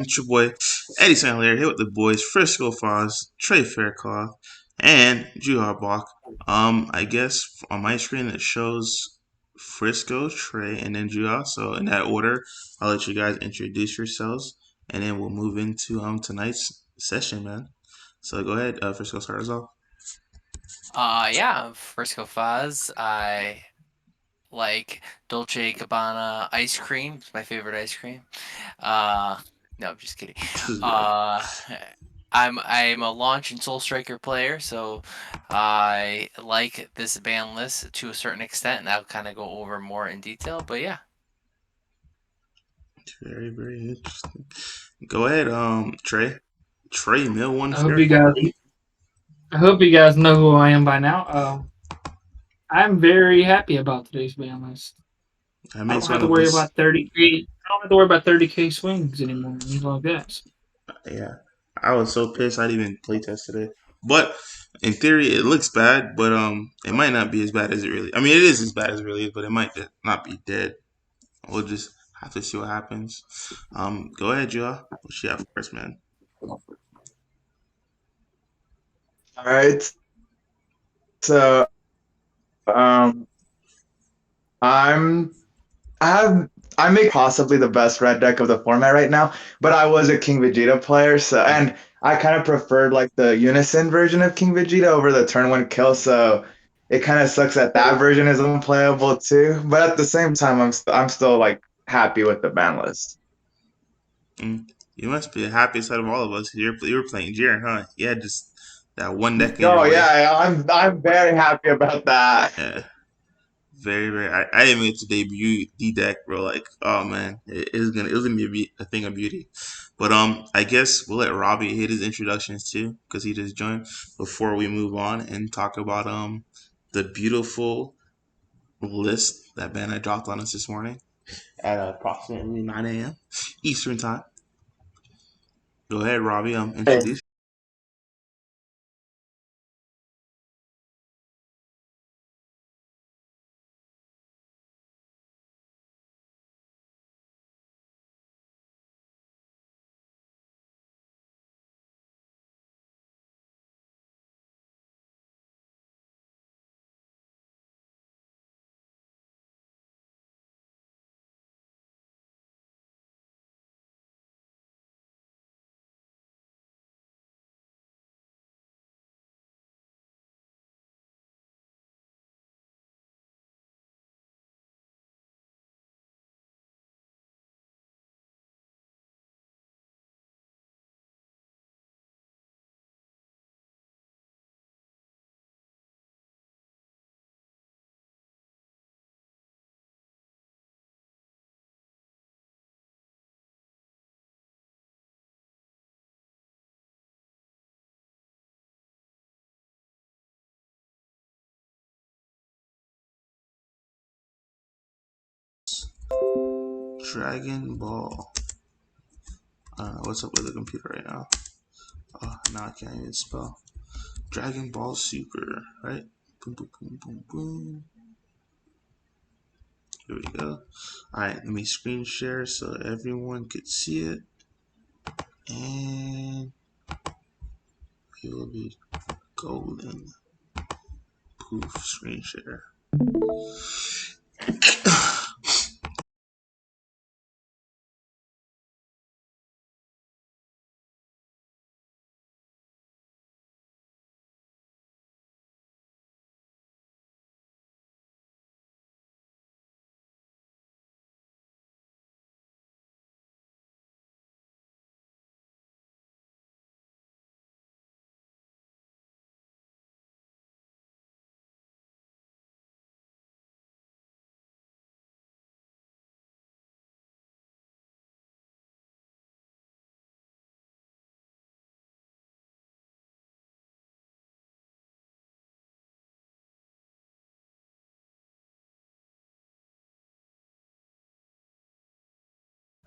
It's your boy Eddie Hilaire here with the boys Frisco, Fahs, Trey, Faircloth, and Juha. I guess on my screen it shows Frisco, Trey, and then Juha. So in that order, I'll let you guys introduce yourselves, and then we'll move into tonight's session, man. So go ahead, Frisco, start us off. Yeah, Frisco Fahs. I like Dolce Gabbana ice cream. It's my favorite ice cream. Uh, no, I'm just kidding. Yeah. Uh, I'm a Launch and Soul Striker player, so I like this ban list to a certain extent, and I'll kind of go over more in detail. But yeah, Very, very interesting. Go ahead, Trey. Trey Mill one I hope you Faircloth. guys. I hope you guys know who I am by now. I'm very happy about today's ban list. That I makes don't have one to of worry us. about 30K. I don't have to worry about 30K swings anymore. Anything like that. Yeah, I was so pissed I didn't even play test today. But in theory, it looks bad, but it might not be as bad as it really. I mean, it is as bad as it really is, but it might not be dead. We'll just have to see what happens. Go ahead, Joe. What you have first, man? All right. So um I'm I have I make possibly the best red deck of the format right now, but I was a King Vegeta player, so and I kind of preferred like the unison version of King Vegeta over the turn one kill, so it kind of sucks that that version is unplayable too. But at the same time, I'm still like happy with the ban list. Mm. You must be the happiest out of all of us. You were playing Jiren, huh? Yeah, just that one deck in your Oh way. yeah, I'm very happy about that. Yeah. Very, very. I didn't make it to debut D deck, bro. Like, oh man, it was gonna be a thing of beauty. But I guess we'll let Robbie hit his introductions too, because he just joined. Before we move on and talk about the beautiful list that Bandai dropped on us this morning at approximately 9 a.m. Eastern time. Go ahead, Robbie. Introduce. Dragon Ball. What's up with the computer right now? Oh, now I can't even spell. Dragon Ball Super, right? Boom, boom, boom, boom, boom. Here we go. Alright, let me screen share so everyone could see it. And it will be golden. Poof, screen share.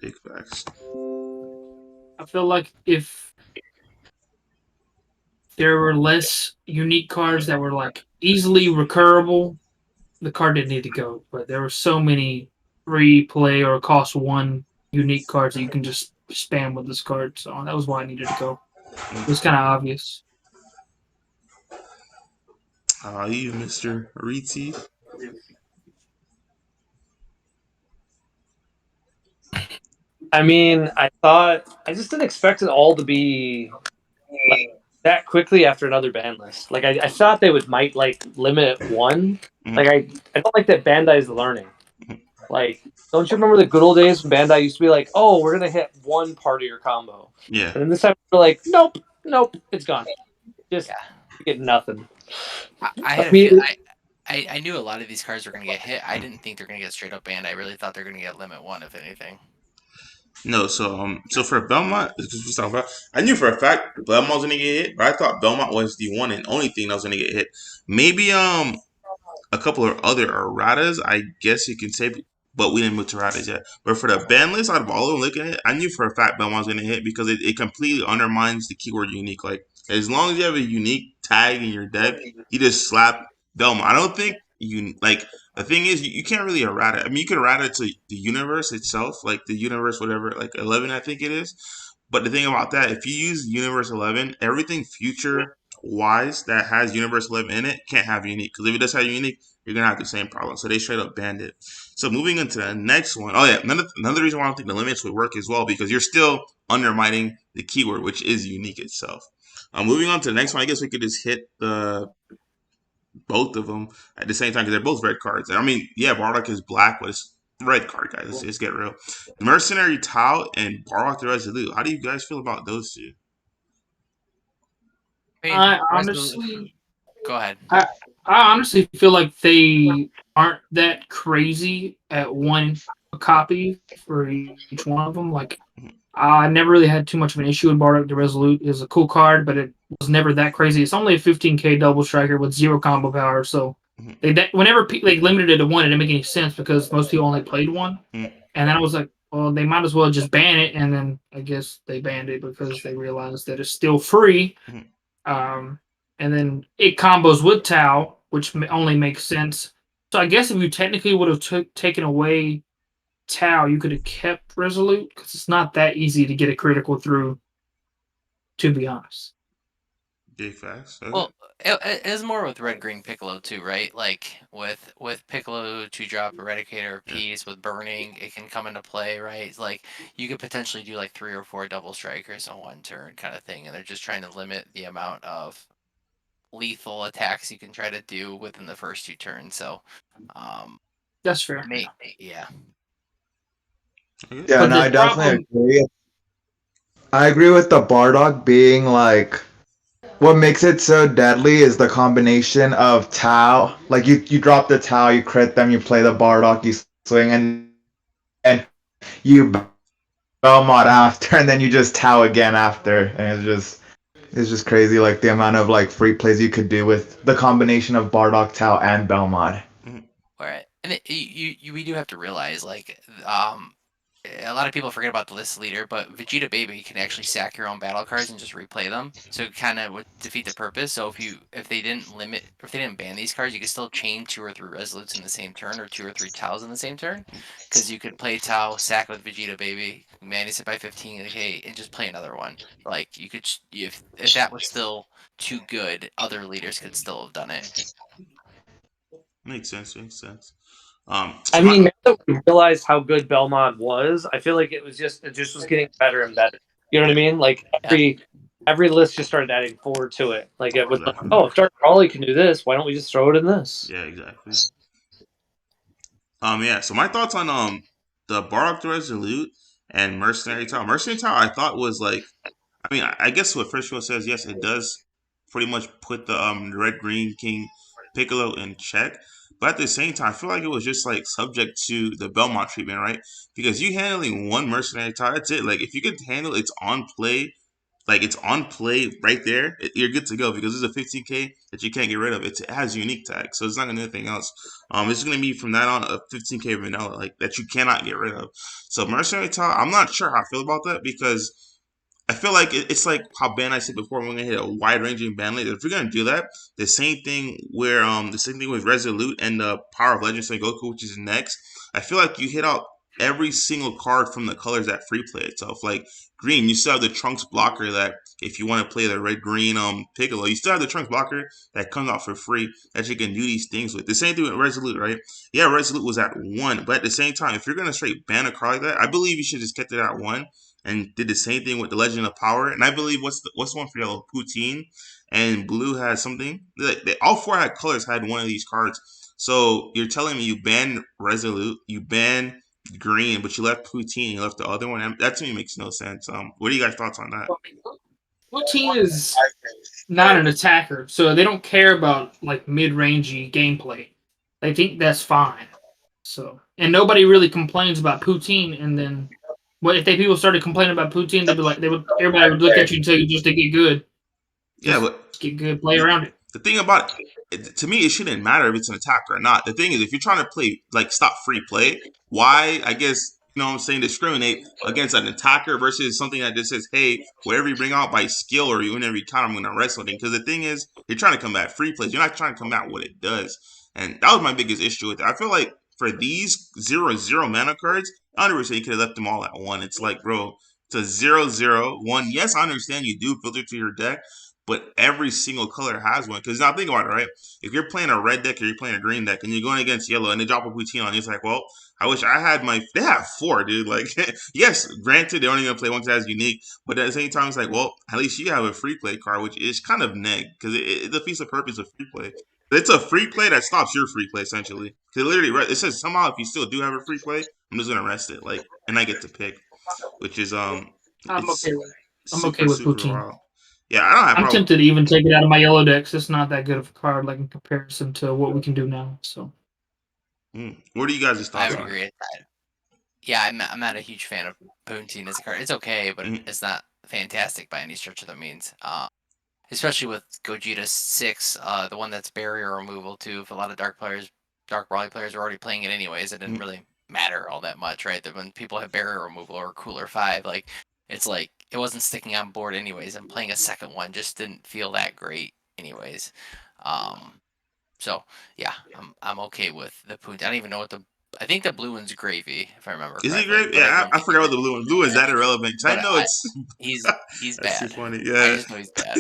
Big facts. I feel like if there were less unique cards that were like easily recurable, the card didn't need to go. But there were so many free play or cost one unique cards that you can just spam with this card, so that was why I needed to go. It was kind of obvious. How are you, Mr. Rietze? I mean, I just didn't expect it all to be like that quickly after another ban list. Like I thought they might like limit it one. Like I don't like that Bandai's learning. Like, don't you remember the good old days when Bandai used to be like, "Oh, we're gonna hit one part of your combo," Yeah. and then this time we're like, "Nope, nope, it's gone. Just Yeah. you get nothing." I had I a mean, few. I knew a lot of these cards were going to get hit. I didn't think they're going to get straight up banned. I really thought they're going to get limit one, if anything. No, so for Belmont, I knew for a fact Belmont was gonna get hit, but I thought Belmont was the one and only thing that was gonna get hit. Maybe a couple of other erratas, I guess you can say, but we didn't move to erratas yet. But for the ban list, out of all of them looking at it, I knew for a fact Belmont was gonna hit because it completely undermines the keyword unique. Like as long as you have a unique tag in your deck, you just slap Belmont. I don't think you like. The thing is, you can't really errata. I mean, you can errata to the universe itself, like the universe, whatever, like 11, I think it is. But the thing about that, if you use Universe 11, everything future wise that has Universe 11 in it can't have unique. Because if it does have unique, you're going to have the same problem. So they straight up banned it. So moving into the next one. Oh, yeah. Another reason why I don't think the limits would work as well, because you're still undermining the keyword, which is unique itself. Moving on to the next one, I guess we could just hit the both of them at the same time because they're both red cards. I mean, yeah, Bardock is black, but it's red card, guys. Let's get real. Mercenary Tau and Bardock the Resolute. How do you guys feel about those two? I honestly, Go ahead. I honestly feel like they aren't that crazy at one copy for each one of them. Like I never really had too much of an issue with Bardock the Resolute. It was a cool card, but it was never that crazy. It's only a 15k double striker with 0 combo power, so whenever they limited it to one, it didn't make any sense because most people only played one. And then I was like, well, they might as well just ban it. And then I guess they banned it because they realized that it's still free. And then it combos with Tau, which only makes sense. So I guess if you technically would have taken away Tau, you could have kept Resolute because it's not that easy to get a critical through, to be honest. Big facts. Okay. Well, it is more with Red Green Piccolo too, right? Like with Piccolo to drop Eradicator piece with Burning, it can come into play, right? Like you could potentially do like 3 or 4 double strikers on one turn, kind of thing, and they're just trying to limit the amount of lethal attacks you can try to do within the first 2 turns. So, that's fair. Yeah. Yeah, no, I definitely agree. I agree with the Bardock being like, what makes it so deadly is the combination of Tau. Like you drop the Tau, you crit them, you play the Bardock, you swing, and you Belmont after, and then you just Tau again after, and it's just crazy, like the amount of like free plays you could do with the combination of Bardock, Tau, and Belmont. All right, and we do have to realize like a lot of people forget about the list leader, but Vegeta Baby can actually sack your own battle cards and just replay them. So it kind of would defeat the purpose. So if they didn't ban these cards, you could still chain 2 or 3 Resolutes in the same turn or 2 or 3 Taus in the same turn, because you could play Tau, sack with Vegeta Baby, manage it by 15k, and just play another one. Like you could, if that was still too good, other leaders could still have done it. Makes sense. Makes sense. I mean, now that we realized how good Belmont was, I feel like it just was getting better and better. You know what I mean? Like every list just started adding forward to it. Like it was like, oh, if Dark Brawley can do this, why don't we just throw it in this? Yeah, exactly. Yeah. So my thoughts on the Bardock the Resolute and Mercenary Tau. Mercenary Tau, I thought was like, I mean, I guess what Frisco says, yes, it does pretty much put the Red Green King Piccolo in check. But at the same time, I feel like it was just like subject to the Belmont treatment, right? Because you handling one Mercenary Tau, that's it. Like if you could handle it's on play, like it's on play right there, you're good to go because it's a 15k that you can't get rid of. It has unique tag, so it's not gonna do anything else. It's gonna be from that on a 15k vanilla like that you cannot get rid of. So Mercenary Tau, I'm not sure how I feel about that because I feel like it's like how Ben I said before. We're gonna hit a wide ranging ban list. If we're gonna do that, the same thing with Resolute and the Power of Legends Son Goku, which is next. I feel like you hit out every single card from the colors that free play itself. Like green, you still have the Trunks blocker that if you want to play the red green Piccolo, you still have the Trunks blocker that comes out for free that you can do these things with. The same thing with Resolute, right? Yeah, Resolute was at 1, but at the same time, if you're gonna straight ban a card like that, I believe you should just kept it at 1 and did the same thing with the Legend of Power. And I believe what's the one for yellow? Poutine, and blue has something. All 4 had colors had one of these cards. So you're telling me you banned Resolute, you banned green, but you left Poutine, you left the other one. That to me makes no sense. What are you guys' thoughts on that? Poutine is not an attacker, so they don't care about like mid-rangey gameplay. They think that's fine. So, and nobody really complains about Poutine. And then, what if people started complaining about Poutine? They'd be like, everybody would look at you and tell you just to get good. Yeah, but Get good, play around it. the thing about it, to me, it shouldn't matter if it's an attacker or not. The thing is, if you're trying to play, like, stop free play, why, I guess, you know what I'm saying, discriminate against an attacker versus something that just says, hey, whatever you bring out by skill or even every time I'm going to arrest something. Because the thing is, you're trying to combat free plays. You're not trying to combat what it does. And that was my biggest issue with it. I feel like for these 0/0 mana cards, I understand you could have left them all at 1. It's like, bro, it's a 0/0 1. Yes, I understand you do filter to your deck, but every single color has one. Because now think about it, right? If you're playing a red deck or you're playing a green deck and you're going against yellow and they drop a Poutine on you, it's like, well, I wish I had my. They have 4, dude. Like, yes, granted, they're only going to play one because that's unique. But at the same time, it's like, well, at least you have a free play card, which is kind of neg because it defeats the purpose of free play. It's a free play that stops your free play, essentially. Because literally, it says somehow if you still do have a free play, I'm just going to rest it. Like, and I get to pick, which is, I'm it's okay with it. I'm super, okay with super Poutine. wild. Yeah, I don't have I'm problem. tempted to even take it out of my yellow decks. It's not that good of a card, like in comparison to what we can do now. So, What are you guys' I thoughts would on? agree with that. Yeah, I'm not a huge fan of Poutine as a card. It's okay, but it's not fantastic by any stretch of the means. Especially with Gogeta 6, the one that's barrier removal too. If a lot of Dark Brawly players are already playing it anyways, it didn't really matter all that much, right? That when people have barrier removal or Cooler 5, like it's like it wasn't sticking on board anyways, and playing a second one just didn't feel that great anyways. So yeah, I'm okay with the Poutine. I don't even know what I think the blue one's gravy, if I remember Is it correctly. great? But I Yeah, don't I think forgot about the blue one. Blue is that irrelevant? 'Cause I but know it's. he's That's too bad. funny. I Yeah, just know he's bad.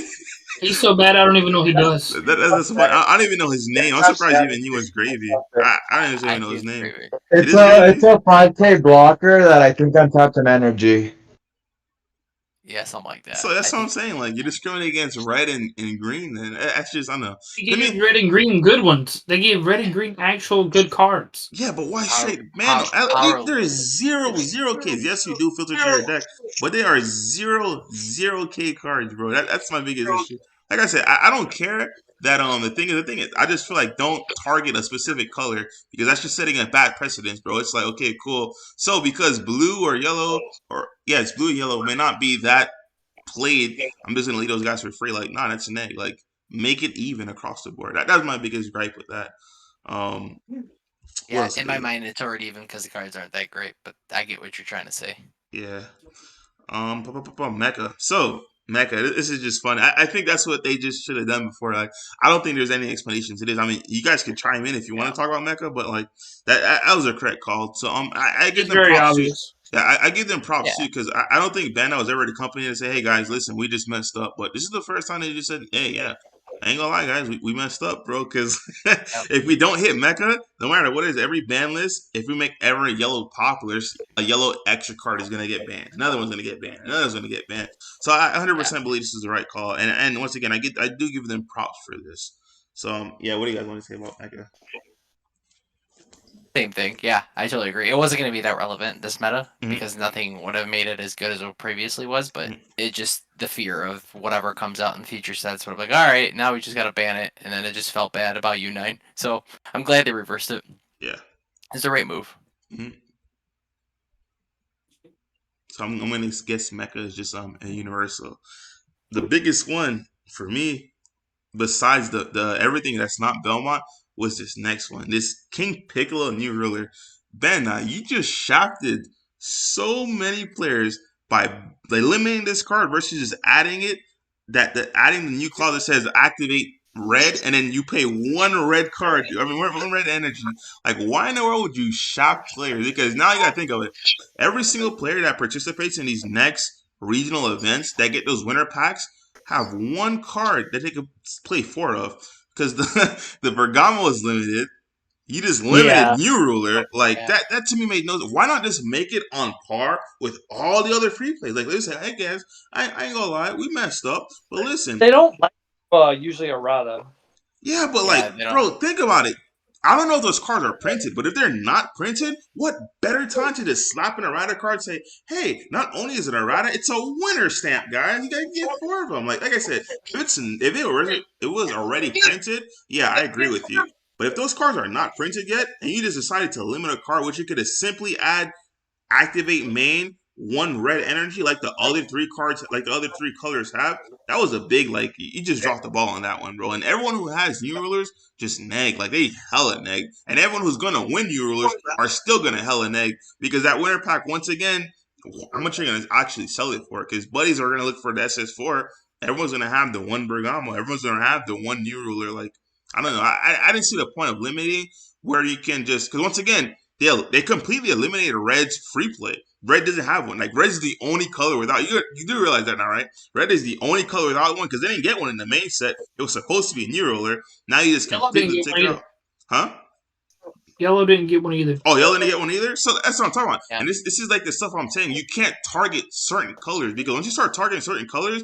he's so bad, I don't even know he does. that's funny. I don't even know his name. I'm surprised you even knew his gravy. I don't even I know think his it's name. gravy. It It's is a gravy. it's a 5K blocker that I think untaps an energy. Yeah, something like that. So that's I what I'm think saying. Like you're discriminating against red and green. Then that's just I don't know. They To give me, red and green good ones. They give red and green actual good cards. yeah, but why power, straight man? power There is zero Ks. Yes, you do filter to your deck, but they are zero K cards, bro. That's my biggest issue. Like I said, I don't care that the thing is I just feel like don't target a specific color because that's just setting a bad precedence, bro. It's like okay, cool. So because blue or yellow or yeah, it's blue and yellow may not be that played, I'm just gonna leave those guys for free. Like, nah, that's an egg. Like, make it even across the board. That's my biggest gripe with that. Um, what Yeah, else in did they my get? mind, it's already even because the cards aren't that great. But I get what you're trying to say. Yeah. Mecha. So Mecha, this is just fun. I think that's what they just should have done before. Like, I don't think there's any explanation to this. I mean, you guys can chime in if you want Yeah, to talk about Mecha, but like that was a correct call. So I give It's them very props too. obvious. Yeah, I give them props too yeah, because I don't think Bandai was ever the company to say, "Hey guys, listen, we just messed up." But this is the first time they just said, "Hey, yeah, I ain't gonna lie, guys, we messed up, bro. Because yep, if we don't hit Mecha, no matter what is every ban list, if we make every yellow populars, a yellow extra card is gonna get banned. Another one's gonna get banned. Another one's gonna get banned. So I yeah. 100% believe this is the right call. And once again, I do give them props for this. So yeah, what do you guys want to say about Mecha? Same thing. Yeah, I totally agree. It wasn't going to be that relevant this meta Mm-hmm. because nothing would have made it as good as it previously was. But it just the fear of whatever comes out in future sets would have like, all right, now we just got to ban it, and then it just felt bad about U9. So I'm glad they reversed it. Yeah. It's the right move. Mm-hmm. So I'm gonna guess Mecha is just a universal. The biggest one for me besides the everything that's not Belmont was this next one. This King Piccolo New Ruler. Ben, you just shafted so many players by eliminating this card versus just adding it. Adding the new clause that says activate red, and then you pay one red card. I mean, one red energy. Like, why in the world would you shock players? Because now you gotta think of it. Every single player that participates in these next regional events that get those winner packs have one card that they could play four of. Because the Bergamo is limited. You just limited Yeah. New Ruler. Like Yeah. that to me made no sense. Why not just make it on par with all the other free plays? Like, listen, hey guys, I ain't gonna lie, we messed up. But listen, They don't like usually errata. yeah, but Yeah, like, they don't. bro, think about it. I don't know if those cards are printed, but if they're not printed, what better time to just slap an errata card and say, hey, not only is it errata, it's a winner stamp, guys. You gotta get four of them. Like I said, if it was already printed, yeah, I agree with you. But if those cards are not printed yet, and you just decided to limit a card, which you could have simply activate main one red energy like the other three cards, like the other three colors have. That was a big, like, you just dropped the ball on that one, bro. And everyone who has new rulers just neg, like they hella neg. And everyone who's gonna win new rulers are still gonna hella neg because that winner pack, once again, how much are you gonna actually sell it for? Because buddies are gonna look for the SS4. Everyone's gonna have the one Bergamo. Everyone's gonna have the one new ruler. Like, I don't know. I didn't see the point of limiting where you can just, because once again, they completely eliminated Red's free play. Red doesn't have one. Like, red is the only color without, you do realize that now, right? Red is the only color without one because they didn't get one in the main set. It was supposed to be a new roller. Now you just Yellow didn't completely get take one it either. out. Huh? Yellow didn't get one either. Oh, yellow didn't get one either? So that's what I'm talking about. Yeah. And this is like the stuff I'm saying. You can't target certain colors because once you start targeting certain colors,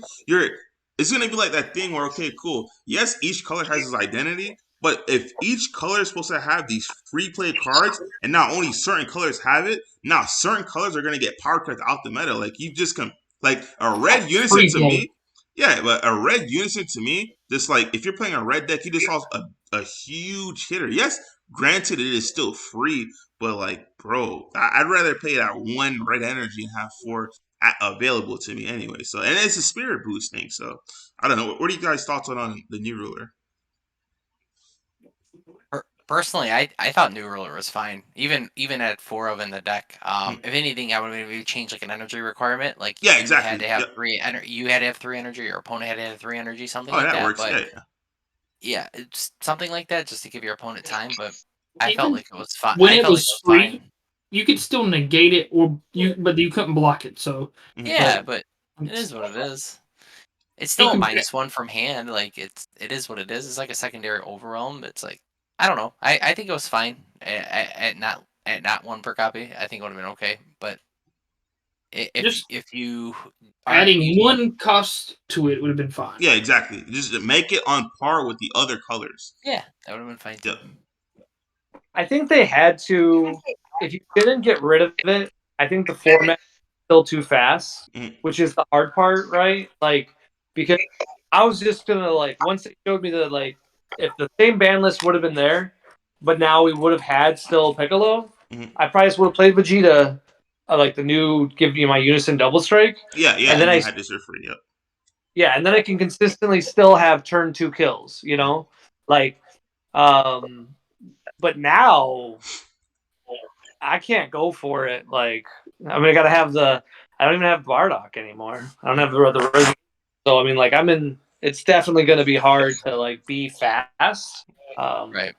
it's gonna be like that thing where, okay, cool. Yes, each color has its identity, but if each color is supposed to have these free play cards, and not only certain colors have it, now certain colors are gonna get power cut out the meta. Like, you just like a red unison Free to play. me. Yeah, but a red unison to me, just like if you're playing a red deck, you just saw a huge hitter. Yes, granted, it is still free, but like, bro, I'd rather pay that one red energy and have four available to me anyway. So, and it's a spirit boost thing. So, I don't know. What are you guys' thoughts on the new ruler? Personally, I thought New Ruler was fine. Even at 4 of in the deck. If anything, I would maybe change like an energy requirement. Like Yeah, you had exactly. to have Yep. you had to have 3 energy, your opponent had to have 3 energy, something Oh, like that that. works. But Yeah, yeah. yeah, it's something like that just to give your opponent time. But I Even felt like it was fine. when I it felt like it was was free, fine. you could still negate it, but you couldn't block it. So Yeah, but it is what it is. It's still a can- -1 from hand. Like it is what it is. It's like a secondary overwhelm. It's like I don't know. I think it was fine at not 1 per copy. I think it would have been okay. But Just if you aren't adding using one cost to it would have been fine. Yeah, exactly. Just make it on par with the other colors. yeah, that would have been fine too. Yep. I think they had to. If you didn't get rid of it, I think the format is still too fast, which is the hard part, right? Like, because I was just gonna once they showed me if the same ban list would have been there, but now we would have had still Piccolo, I probably would have played Vegeta, like the new give you my Unison Double Strike. Yeah, and then you I had this for free. Yep. yeah, and then I can consistently still have turn 2 kills, like, but now I can't go for it. Like, I mean, I don't even have Bardock anymore. I don't have the rhythm. So I mean, like, it's definitely going to be hard to be fast. Right.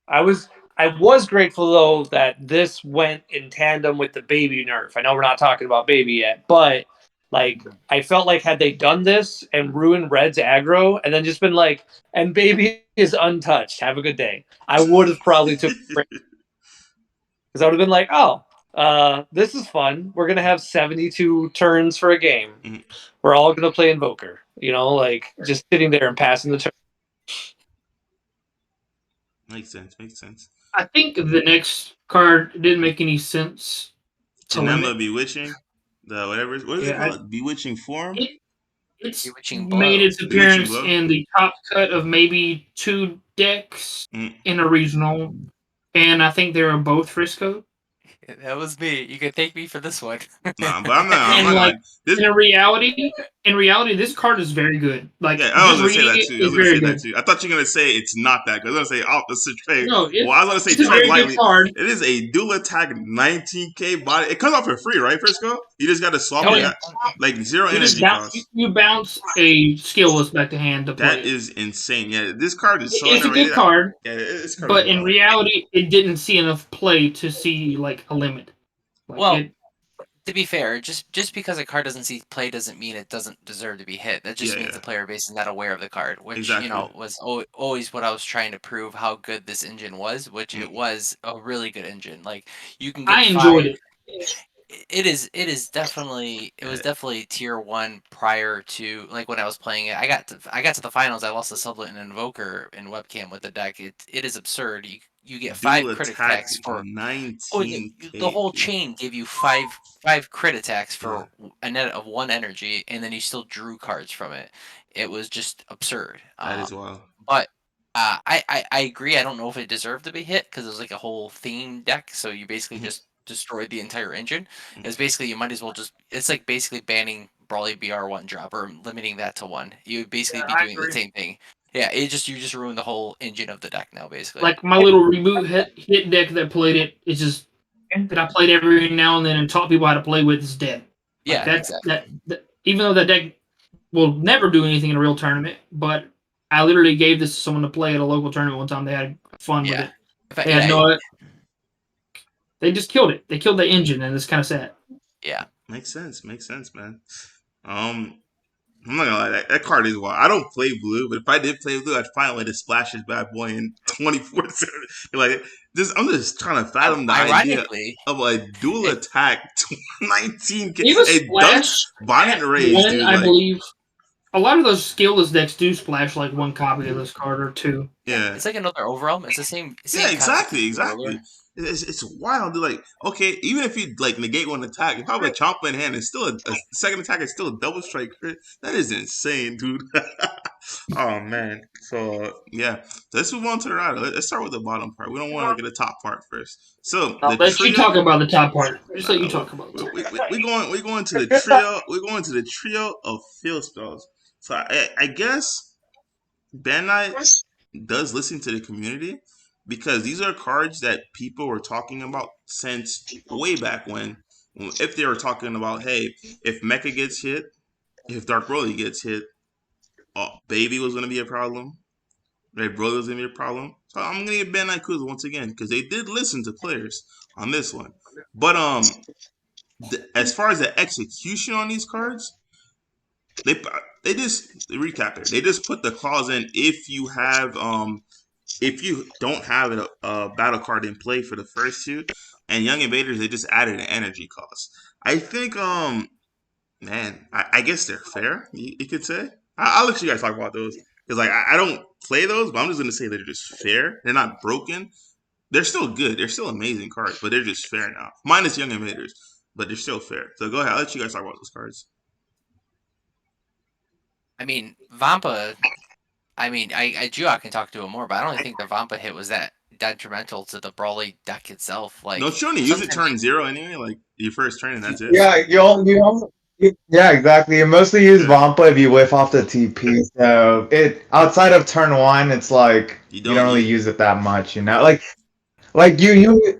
I was grateful though that this went in tandem with the baby nerf. I know we're not talking about baby yet, but I felt like had they done this and ruined Red's aggro and then just been like, and baby is untouched, have a good day, I would have probably took because I would have been like, oh, this is fun. We're gonna have 72 turns for a game. We're all gonna play Invoker. Just sitting there and passing the turn. Makes sense. Makes sense. I think the next card didn't make any sense to Janema limit. Bewitching, the whatever. What is it called? Bewitching Form. It's Bewitching made Blow. its appearance Blow. in the top cut of maybe 2 decks in a regional, and I think they were both Frisco. That was me. You can thank me for this one. Nah, but I'm not. I'm And not like gonna. This, in reality, this card is very good. Like yeah, I was just gonna say reading that it too. I is was gonna very say that good. too. I thought you were gonna say it's not that. Cause I was gonna say opposite trade. No, Well, I was gonna say it's a tread very good lightly. card. It is a dual attack 19k body. It comes off for free, right, Frisco? You just gotta swap Oh it yeah. out, like zero You just energy bounce. cost. You bounce a skill list back to hand to play That it. is insane. Yeah, this card is so It's a good underrated. card, Yeah, this card is but in wild. reality, it didn't see enough play to see like a limit. Like Well, it, to be fair, just because a card doesn't see play doesn't mean it doesn't deserve to be hit. That just Yeah, means yeah, the player base is not aware of the card, which exactly. was always what I was trying to prove how good this engine was, which it Mm, was a really good engine. Like you can I get enjoyed 5. it. It is definitely it was yeah, definitely tier 1 prior to like when I was playing it. I got to the finals. I lost the Sublet and Invoker in webcam with the deck. It is absurd. You get dual 5 crit attack attacks for. Oh, the 19k, whole dude. chain gave you five crit attacks Yeah, for a net of 1 energy, and then you still drew cards from it. It was just absurd. that is wild. But I agree. I don't know if it deserved to be hit because it was like a whole theme deck. So you basically Mhm, just destroyed the entire engine. mhm. It's basically you might as well just. It's like basically banning Brawly BR one drop or limiting that to 1. You would basically Yeah, be I doing the agree. same thing. Yeah, you just ruined the whole engine of the deck now, basically. Like my little reboot hit deck that played it, it's just that I played every now and then and taught people how to play with is dead. Like Yeah, exactly. that even though that deck will never do anything in a real tournament, but I literally gave this to someone to play at a local tournament one time. They had fun with Yeah. it. In fact, They had yeah, no. They just killed it. They killed the engine, and it's kind of sad. yeah. Makes sense. Makes sense, man. Um, I'm not gonna lie, that card is wild. I don't play blue, but if I did play blue, I'd find a way to splash this bad boy in 24/7. Like, I'm just trying to fathom the idea Ironically, of a dual attack 19k. Even It does splash violent rage, one, dude. I Like, believe. A lot of those skillless decks do splash like one copy of this card or two. yeah, yeah, it's like another overwhelm. It's the same yeah, concept as exactly, the exactly. roller. It's wild. Dude. Like, okay, even if you like negate one attack, if I have a chomp in hand, it's still a second attack. It's still a double strike crit. That is insane, dude. Oh man. So yeah, let's move on to the rider. Let's start with the bottom part. We don't want to get the top part first. So I'll the let you trio. talk about the top part. Just let you No, talk about the top part. we going to the trio. We're going to the trio of field spells. So I guess Bandai does listen to the community because these are cards that people were talking about since way back when. If they were talking about, hey, if Mecha gets hit, if Dark Broly gets hit, Baby was going to be a problem. Red Broly was going to be a problem. So I'm going to get Bandai Kuza once again because they did listen to players on this one. But as far as the execution on these cards, they just recap it. They just put the clause in if you don't have a battle card in play for the first two, and Young Invaders they just added an energy cost. I think man, I guess they're fair. You could say. I'll let you guys talk about those because like I don't play those, but I'm just gonna say they're just fair. They're not broken. They're still good. They're still amazing cards, but they're just fair now. Minus Young Invaders, but they're still fair. So go ahead. I'll let you guys talk about those cards. I mean, Vampa. I mean, Juha can talk to it more, but I don't really think the Vampa hit was that detrimental to the Brawly deck itself. Like Don't you only use it sometimes, turn 0 anyway? Like your first turn and that's it. Yeah, yeah, exactly. You mostly use Yeah. Vampa if you whiff off the TP. So it outside of turn one, it's like You you don't don't really use. use it that much, you know. Like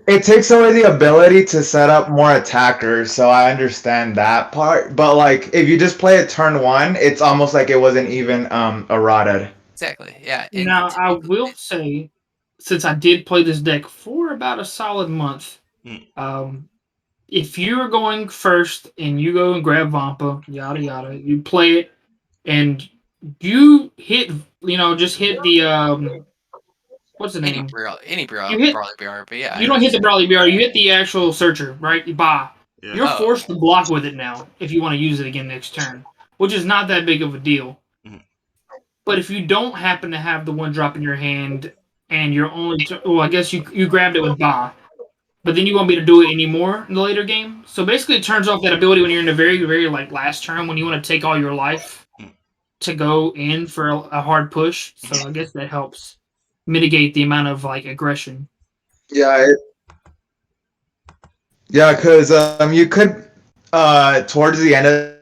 it takes away the ability to set up more attackers. So I understand that part. But like if you just play it turn one, it's almost like it wasn't even eroded. exactly, yeah. And Now I will say, since I did play this deck for about a solid month, Mm, um, if you're going first and you go and grab Vampa, yada yada, you play it and you hit, just hit the what's the name? You hit. Brawly BR, but yeah, I You know don't what you're hit the saying. Brawly BR. You hit the actual searcher, right? You buy. yeah. You're Oh, forced to block with it now if you want to use it again next turn, which is not that big of a deal. Mhm. But if you don't happen to have the one drop in your hand and you're only, well, I guess you grabbed it with Ba, but then you won't be able to do it anymore in the later game. So basically, it turns off that ability when you're in the very, very like last turn when you want to take all your life Mm. to go in for a hard push. So I guess that helps mitigate the amount of like aggression. Yeah, Yeah, because you could towards the end of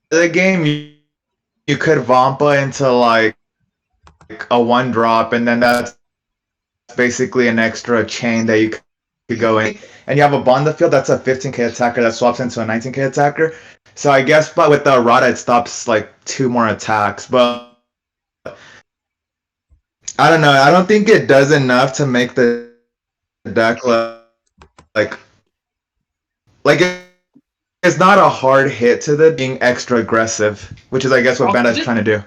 the game you could Vampa into like a one drop, and then that's basically an extra chain that you could go in. And you have a Bond the field that's a 15k attacker that swaps into a 19k attacker. So I guess, but with the Rada, it stops like two more attacks. But I don't know. I don't think it does enough to make the deck like like it's not a hard hit to the being extra aggressive, which is I guess what Also, Banda's trying to do.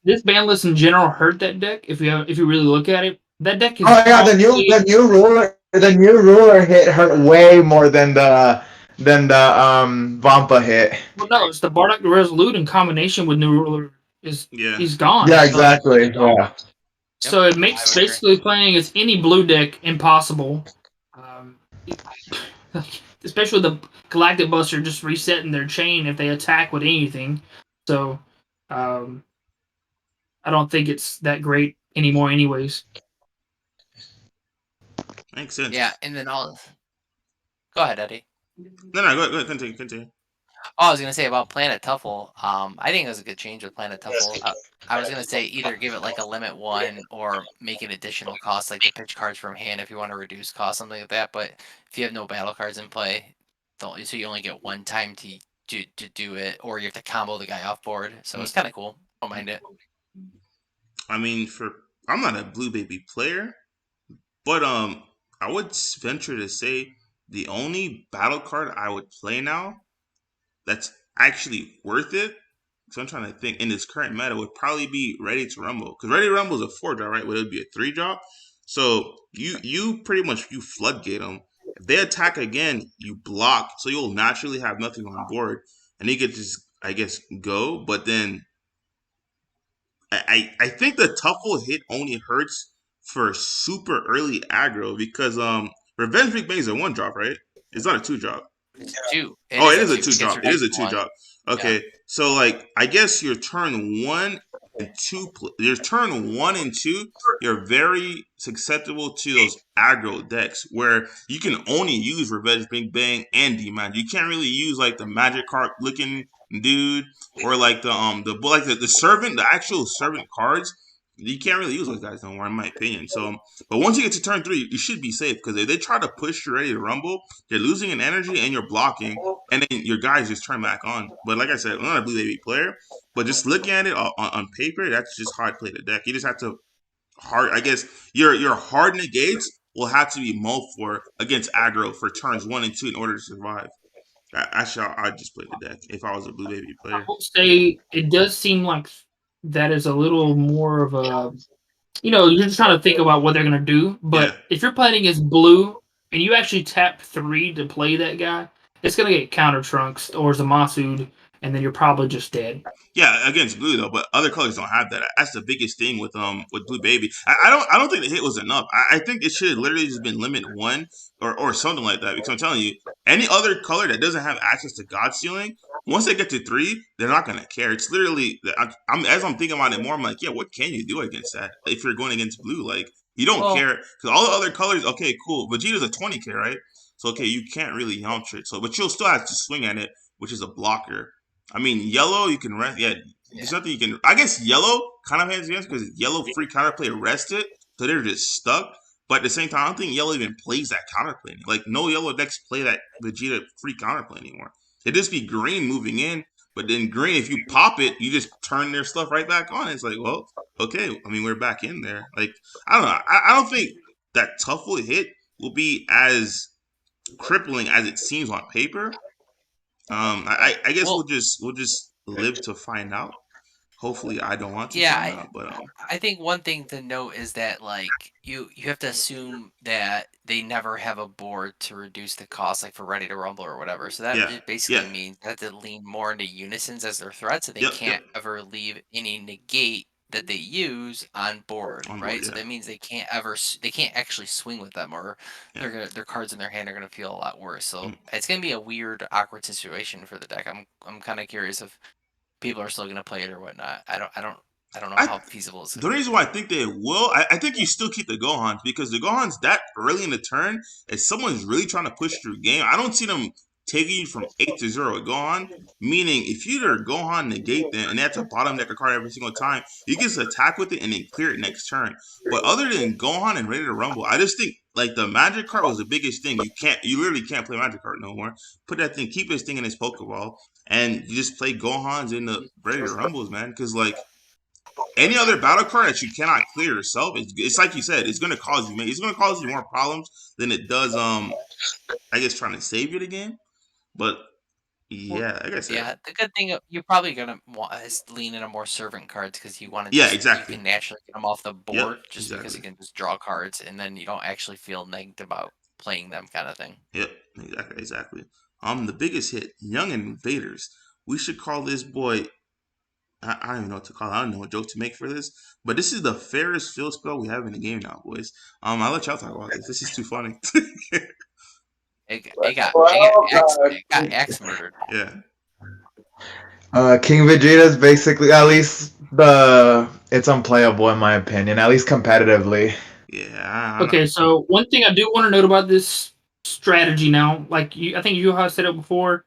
this ban list in general hurt that deck. If you really look at it, that deck is Oh yeah, probably the new ruler hit hurt way more than the Vampa hit. well, no, it's the Bardock the Resolute in combination with New Ruler is Yeah. he's gone. Yeah, exactly. Yeah. So it makes I would agree. basically playing as any blue deck impossible. Um, especially the Galactic Buster just resetting their chain if they attack with anything. So um, I don't think it's that great anymore, anyways. Makes sense. Yeah, and then all. Go ahead, Eddie. No, go ahead, continue. Oh, I was gonna say about Planet Tuffle. I think it was a good change with Planet Tuffle. I was gonna say either give it like a limit one or make an additional cost, like the pitch cards from hand if you want to reduce cost, something like that. But if you have no battle cards in play, so you only get one time to do it, or you have to combo the guy off board. So it's kind of cool. Don't mind it. I mean, I'm not a Blue Baby player, but I would venture to say the only battle card I would play now that's actually worth it. So I'm trying to think in this current meta would probably be Ready to Rumble, because Ready to Rumble is a 4 drop, right? Would it be a 3 drop? So you pretty much you floodgate them. If they attack again, you block, so you'll naturally have nothing on board, and you could just I guess go. But then I think the Tuffle hit only hurts for super early aggro because Revenge Big Bang is a 1 drop, right? It's not a 2 drop. It's two. It Oh, is it a is a two. 2 It gets drop. It is reduced a to 2 one. drop. Yeah. Okay, so like I guess your turn 1 and 2, you're very susceptible to those aggro decks where you can only use Revenge Big Bang and D-Man. You can't really use like the Magic Card looking dude or like the servant, the actual servant cards. You can't really use those guys no more, in my opinion. So, but once you get to turn 3, you should be safe because if they try to push you ready to rumble, you're losing an energy and you're blocking, and then your guys just turn back on. But like I said, I'm not a Blue Baby player, but just looking at it on paper, that's just how I play the deck. You just have to I guess your hard negates will have to be mulled for against aggro for turns 1 and 2 in order to survive. I'd just play the deck if I was a Blue Baby I player. will say it does seem like that is a little more of a you're just trying to think about what they're gonna do. Yeah. But if you're playing as blue and you actually tap 3 to play that guy, it's gonna get counter trunks or Zamasu'd, and then you're probably just dead. Yeah, against blue though, but other colors don't have that. That's the biggest thing with Blue Baby. I don't think the hit was enough. I think it should have literally just been limit 1 or something like that. Because I'm telling you, any other color that doesn't have access to God Sealing, once they get to 3, they're not gonna care. It's literally I'm as I'm thinking about it more, I'm like, yeah, what can you do against that if you're going against blue? Like you don't Well, care because all the other colors, okay, cool. Vegeta's a 20k, right? So okay, you can't really launch it. So, but you'll still have to swing at it, which is a blocker. I mean, yellow you can rest. Yeah, yeah. there's nothing you can. I guess yellow kind of has against because yellow free counterplay arrested, so they're just stuck. But at the same time, I don't think yellow even plays that counterplay. Like no yellow decks play that Vegeta free counterplay anymore. It just be green moving in, but then green if you pop it, you just turn their stuff right back on. It's like, well, okay. I mean, we're back in there. Like I don't know. I don't think that Tuffle hit will be as crippling as it seems on paper. I guess Well, we'll just live to find out. Hopefully, I don't want to yeah. find out, but I think one thing to note is that like you have to assume that they never have a board to reduce the cost, like for Ready to Rumble or whatever. So that yeah, just yeah, basically means they have to lean more into unisons as their threats, and they yep, can't ever leave any negate that they use on board, on board, right? So yeah, that means they can't actually swing with them, or yeah. their cards in their hand are gonna feel a lot worse. So Mm. it's gonna be a weird, awkward situation for the deck. I'm kind of curious if people are still gonna play it or whatnot. I don't. I don't know I how feasible it's The going to be. reason why I think they will, I think you still keep the Gohans because the Gohans that early in the turn, if someone's really trying to push through game, I don't see them taking you from 8-0 at Gohan. Meaning, if you either Gohan negate them and they have to bottom deck a card every single time, you can just attack with it and then clear it next turn. But other than Gohan and Ready to Rumble, I just think like the Magic card was the biggest thing. You literally can't play Magic card no more. Put that thing, keep this thing in his Pokeball, and you just play Gohans in the Ready to Rumbles, man. Because like any other battle card that you cannot clear yourself, it's like you said, it's gonna cause you more problems than it does I guess trying to save you the game. But Well, yeah, like I said. yeah, the good thing you're probably gonna want is lean into more servant cards because you want to Yeah, just you exactly. can naturally get them off the Yep, board just because you exactly. can just draw cards and then you don't actually feel negative about playing them kind of thing. Yep, exactly. The biggest hit, Young Invaders. We should call this boy. I don't even know what to call it. I don't know what joke to make for this. But this is the fairest field spell we have in the game now, boys. I'll let y'all talk about this. This is too funny. It got axe murdered. Yeah. King Vegeta's basically, at least it's unplayable in my opinion, at least competitively. Yeah. Okay, so one thing I do want to note about this strategy now, like I think Juha said it before,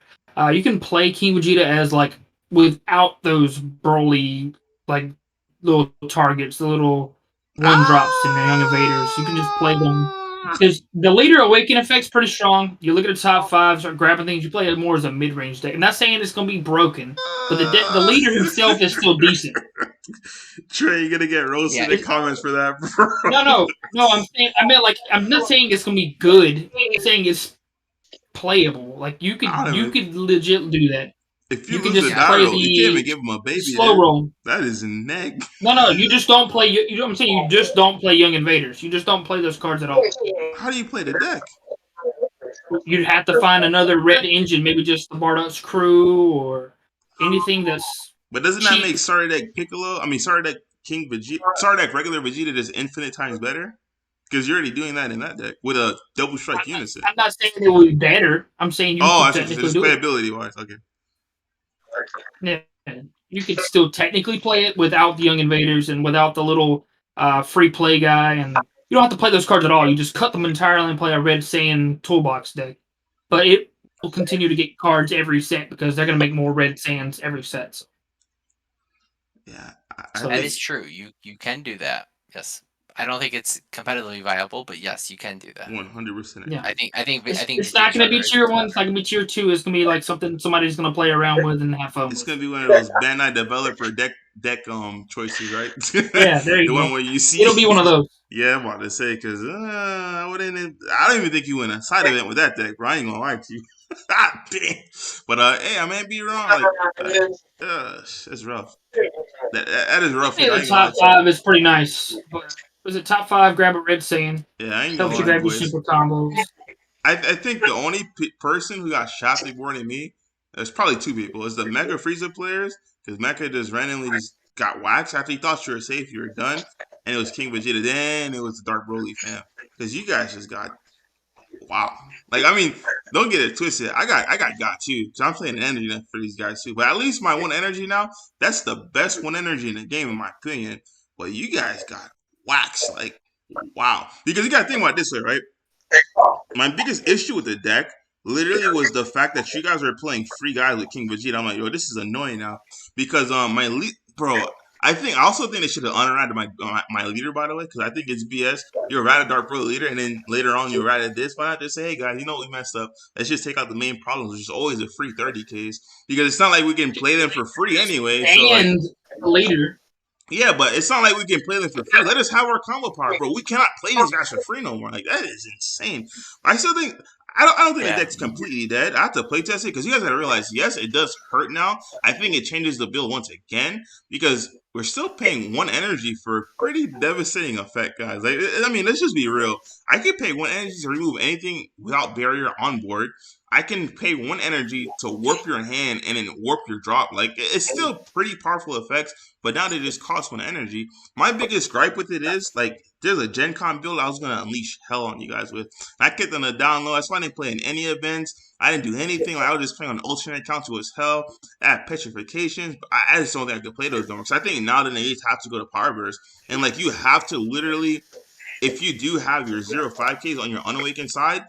you can play King Vegeta as like without those Broly like little targets, the little one drops in the Young Invaders. You can just play them because the Leader Awaken effect's pretty strong. You look at the top five, start grabbing things. You play it more as a mid range deck. I'm not saying it's gonna be broken, but the leader himself is still decent. Trey, you're gonna get roasted in the comments for that, bro. No. I'm not saying it's gonna be good. I'm saying it's playable. Like you could legit do that. If you You can lose just the die play roll, you can't even the give him a baby slow there. roll. That is a neg. No, you just don't play. You know what I'm saying? You just don't play Young Invaders. You just don't play those cards at all. How do you play the deck? You'd have to find another red engine, maybe just the Bardock's crew or anything that's. But doesn't that cheap. make Sardek Piccolo? I mean, Sardek King Vegeta, Sardek regular Vegeta just infinite times better? Because you're already doing that in that deck with a double strike unison. I'm not saying it would be better. I'm saying you I could see. technically Just do it. playability wise, okay. Yeah, you could still technically play it without the Young Invaders and without the little free play guy, and you don't have to play those cards at all. You just cut them entirely and play a Red Sand toolbox deck. But it will continue to get cards every set because they're going to make more Red Sands every set. So. Yeah, That is true. You can do that. Yes. I don't think it's competitively viable, but yes, you can do that. 100%. Yeah. I think it's not going to be tier 1. It's not going to be tier 2. It's going to be like something somebody's going to play around with and have fun. It's going to be one of those Bandai developer deck choices, right? Yeah, there you the go. one where you see. It'll be one of those. Yeah, I'm about to say because I don't even think you win a side event with that deck, bro. I ain't gonna lie to you. Damn. But hey, I may be wrong. Like, that's rough. That is rough. I think the top 5 is pretty nice. But was it top 5? Grab a Red Sand. Yeah, I ain't gonna helps lie, you grab your boys. super combos. I think the only person who got shafted more than me, there's probably 2 people, is the Mecha Frieza players, because Mecha just randomly just got waxed after he thought you were safe, you were done, and it was King Vegeta. Then it was the Dark Broly fam, because you guys just got wow. Like I mean, don't get it twisted. I got too, because I'm playing an energy for these guys too. But at least my 1 energy now, that's the best 1 energy in the game in my opinion. But you guys got waxed, like wow, because you got to think about it this way, right? My biggest issue with the deck literally was the fact that you guys were playing free guys with King Vegeta. I'm like, yo, this is annoying now because bro. I also think they should have unrated my leader, by the way, because I think it's BS. You're ratted Dark Bro leader, and then later on you're ratted this. Why not just say, hey guys, you know what, we messed up. Let's just take out the main problems, which is always a free 30Ks because it's not like we can play them for free anyway. And so later. Yeah, but it's not like we can play them for free. Let us have our combo power, bro. We cannot play these guys for free no more. Like that is insane. I still think I don't think the deck's completely dead. I have to play test it because you guys gotta realize, yes, it does hurt now. I think it changes the build once again because we're still paying 1 energy for a pretty devastating effect, guys. Like I mean, let's just be real. I can pay 1 energy to remove anything without barrier on board. I can pay 1 energy to warp your hand and then warp your drop. Like it's still pretty powerful effects, but now they just cost 1 energy. My biggest gripe with it is like there's a Gen Con build I was gonna unleash hell on you guys with. I kept on the down low. That's why I didn't play in any events. I didn't do anything. Like, I was just playing on alternate accounts. It was hell. I had petrifications. But I just don't think I could play those numbers. So I think now the Nades have to go to power burst. And like you have to literally, if you do have your 0-5Ks on your unawakened side,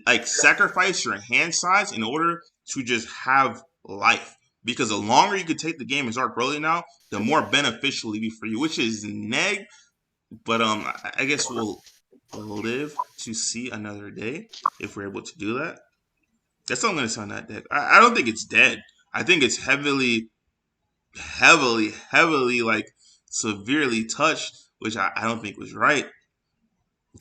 like sacrifice your hand size in order to just have life. Because the longer you could take the game as Arc Broly now, the more beneficial it'll be for you, which is neg. But I guess we'll live to see another day if we're able to do that. That's all I'm gonna say on that deck. I don't think it's dead. I think it's heavily, like severely touched, which I don't think was right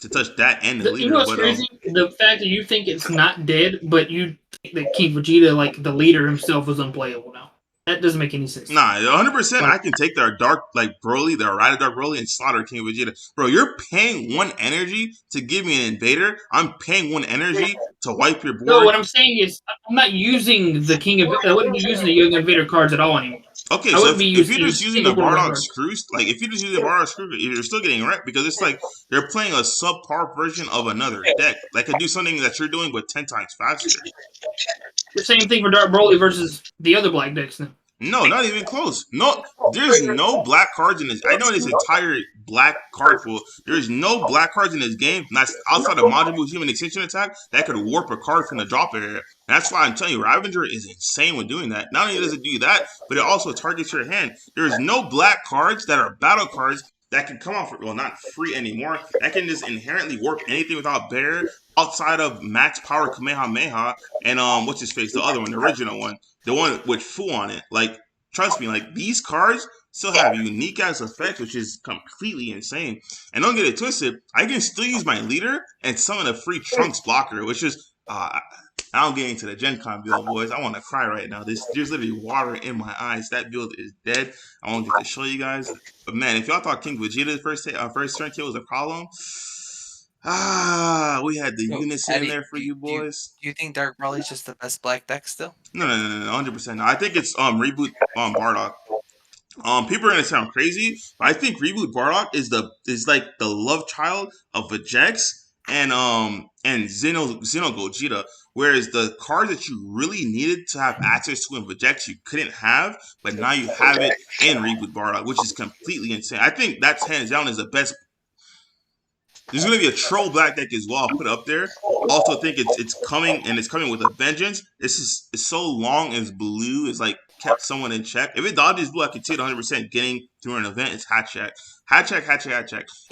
to touch that and the You leader. know what's But crazy? The fact that you think it's not dead, but you think that King Vegeta, like the leader himself, is unplayable now. That doesn't make any sense. Nah, 100%. I can take their dark like Broly, their Ride Dark Broly, and slaughter King Vegeta. Bro, you're paying 1 energy to give me an invader. I'm paying 1 energy to wipe your board. No, what I'm saying is, I'm not using the King of. I wouldn't be using the Young Invader cards at all anymore. Okay, I so wouldn't if be you're just using single the board Bardock cards. screws, like if you're just using the Bardock screws, you're still getting wrecked because it's like they're playing a subpar version of another deck that could do something that you're doing but 10 times faster. The same thing for Dark Broly versus the other black decks now. No, not even close. No, there's no black cards in this. I know this entire black card pool. There's no black cards in this game. That's outside of Majin Buu's human extinction attack that could warp a card from the drop area. And that's why I'm telling you, Ravager is insane when doing that. Not only does it do that, but it also targets your hand. There's no black cards that are battle cards that can come off, well, not free anymore. That can just inherently warp anything without barrier outside of max power Kamehameha and what's his face, the other one, the original one. The one with Fu on it. Like, trust me, like, these cards still have unique ass effects, which is completely insane. And don't get it twisted, I can still use my leader and summon a free Trunks blocker, which is, I don't get into the Gen Con build, boys. I want to cry right now. There's literally water in my eyes. That build is dead. I won't get to show you guys. But man, if y'all thought King Vegeta's first turn kill was a problem, we had the unison in there for you boys. Do you think Dark Broly's just the best black deck still? No, 100%. No. I think it's reboot Bardock. People are gonna sound crazy, but I think reboot Bardock is like the love child of Vegex and Xeno Gogeta. Whereas the cards that you really needed to have access to in Vegex you couldn't have, but now you have it in reboot Bardock, which is completely insane. I think that's hands down is the best. There's going to be a troll black deck as well. I'll put it up there. Also think it's coming, and it's coming with a vengeance. It's so long as blue is like kept someone in check. If it dodges blue, I can see it 100% getting through an event. It's hat check. Hat check.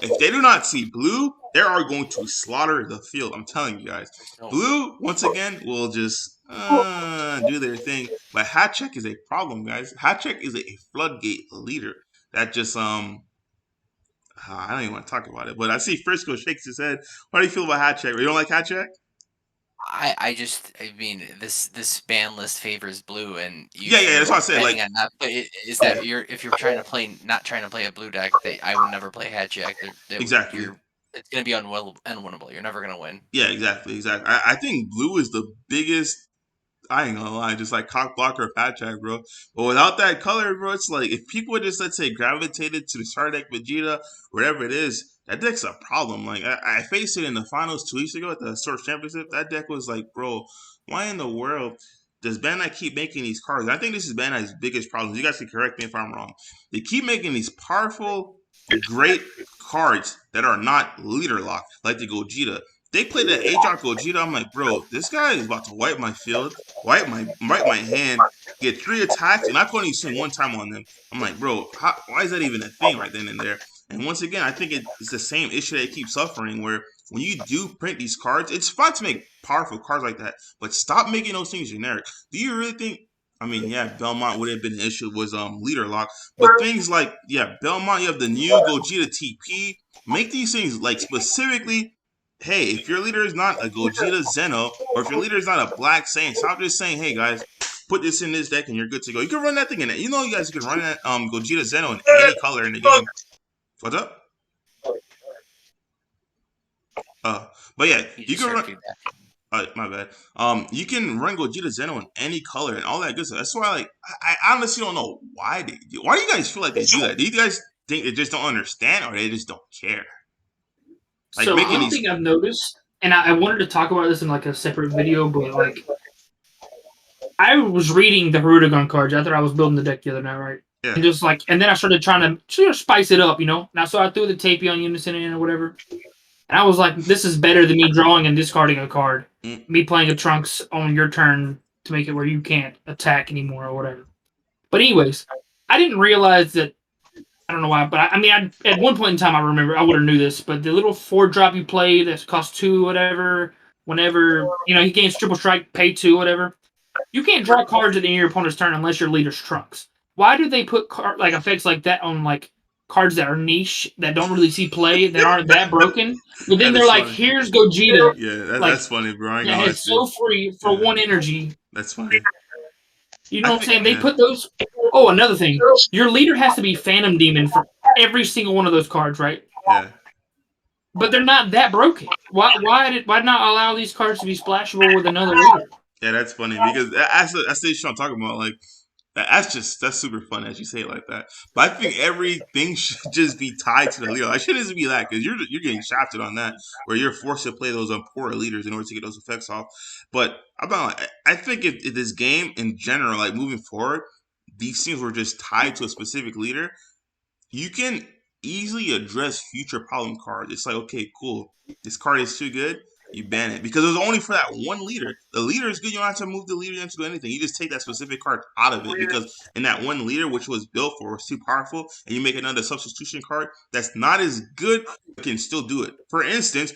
If they do not see blue, they are going to slaughter the field. I'm telling you guys. Blue, once again, will just do their thing. But hat check is a problem, guys. Hat check is a floodgate leader that just I don't even want to talk about it, but I see Frisco shakes his head. How do you feel about hat check? You don't like hat check? I mean, this ban list favors blue, and yeah, that's what I said. Like, is that if you're trying to play, not trying to play a blue deck, I would never play hat check. Exactly. It's gonna be unwinnable. You're never gonna win. Yeah, exactly. I think blue is the biggest. I ain't gonna lie, just like cock blocker of hat check, bro. But without that color, bro, it's like if people just, let's say, gravitated to the star deck Vegeta, whatever it is, that deck's a problem. Like I faced it in the finals 2 weeks ago at the Source Championship. That deck was like, bro, why in the world does Bandai keep making these cards? I think this is Bandai's biggest problem. You guys can correct me if I'm wrong. They keep making these powerful, great cards that are not leader locked, like the Gogeta. They played that H-Rock Gogeta. I'm like, bro, this guy is about to wipe my field, wipe my hand, get 3 attacks, and I couldn't even swing 1 time on them. I'm like, bro, why is that even a thing right then and there? And once again, I think it's the same issue they keep suffering, where when you do print these cards, it's fun to make powerful cards like that, but stop making those things generic. Do you really think? I mean, yeah, Belmont would have been an issue was leader lock, but things like Belmont, you have the new Gogeta TP. Make these things like specifically. Hey, if your leader is not a Gogeta Zeno, or if your leader is not a Black Saiyan, stop just saying, hey guys, put this in this deck and you're good to go. You can run that thing in it. You know you guys can run that Gogeta Zeno in any color in the game. What's up? But yeah, you can run. My bad. You can run Gogeta Zeno in any color and all that good stuff. That's why, like, I honestly don't know why do you guys feel like they do that? Do you guys think they just don't understand, or they just don't care? Like So making one these. thing I've noticed, and I wanted to talk about this in like a separate video, but like I was reading the Hirudegarn cards after I was building the deck the other night, right? Yeah. And just like, and then I started trying to sort of spice it up, you know. Now, so I threw the Tapion Unison in or whatever, and I was like, this is better than me drawing and discarding a card, me playing a Trunks on your turn to make it where you can't attack anymore or whatever. But anyways, I didn't realize that. I don't know why, but I mean, at one point in time, I remember I would have knew this, but the little 4-drop you play that costs 2, whatever. Whenever he gains triple strike, pay 2, whatever. You can't draw cards at the end of your opponent's turn unless your leader's Trunks. Why do they put like effects like that on like cards that are niche that don't really see play that aren't that broken? But then That they're is like, funny. "Here's Gogeta." Yeah, like, that's funny, bro. I ain't that gonna lie has to you. so free for 1 energy. That's funny. You know what I'm saying? They yeah. put those. Oh, another thing. Your leader has to be Phantom Demon for every single one of those cards, right? Yeah. But they're not that broken. Why not allow these cards to be splashable with another leader? Yeah, that's funny because that's the issue I'm talking about. Like, that's super fun as you say it like that. But I think everything should just be tied to the leader. Like, shouldn't just be that because you're getting shafted on that where you're forced to play those poor leaders in order to get those effects off. But I think if this game in general, like moving forward, these things were just tied to a specific leader, you can easily address future problem cards. It's like, okay, cool. This card is too good. You ban it because it was only for that one leader. The leader is good. You don't have to move the leader into anything. You just take that specific card out of it because in that one leader, which was built for, was too powerful, and you make another substitution card that's not as good, but can still do it. For instance,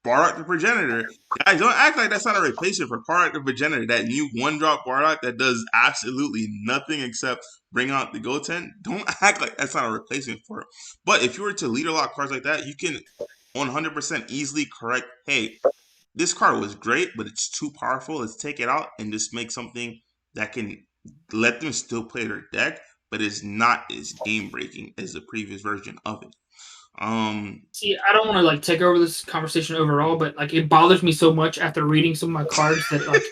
Bardock the Progenitor. Guys, don't act like that's not a replacement for Bardock the Progenitor. That new 1-drop Bardock that does absolutely nothing except bring out the Goten. Don't act like that's not a replacement for it. But if you were to leader lock cards like that, you can 100% easily correct, hey, this card was great, but it's too powerful. Let's take it out and just make something that can let them still play their deck, but is not as game-breaking as the previous version of it. See, I don't want to like take over this conversation overall, but like it bothers me so much after reading some of my cards that like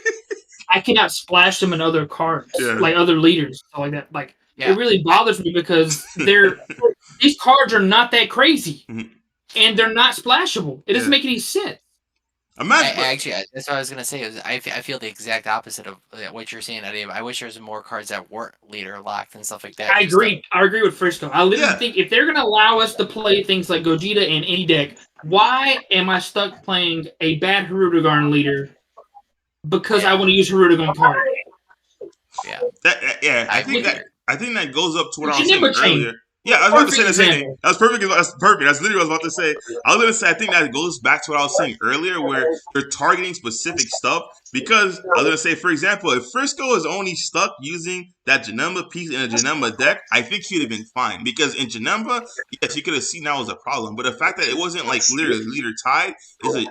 I cannot splash them in other cards, like other leaders, stuff like that. Like it really bothers me because these cards are not that crazy, and they're not splashable. It doesn't make any sense. Actually, that's what I was gonna say. I feel the exact opposite of what you're saying, Eddie. I wish there was more cards that weren't leader locked and stuff like that. I agree. I agree with Frisco. I literally think if they're gonna allow us to play things like Gogeta in any deck, why am I stuck playing a bad Hirudegarn leader because I want to use Hirudegarn card? Yeah. I think that goes up to what I was saying earlier. Yeah, I was about to say the same thing. That's perfect. That's perfect. That's literally what I was about to say. I was going to say, I think that goes back to what I was saying earlier, where you're targeting specific stuff. Because I was going to say, for example, if Frisco is only stuck using that Janemba piece in a Janemba deck, I think he'd have been fine. Because in Janemba, yes, you could have seen that was a problem. But the fact that it wasn't like literally leader tied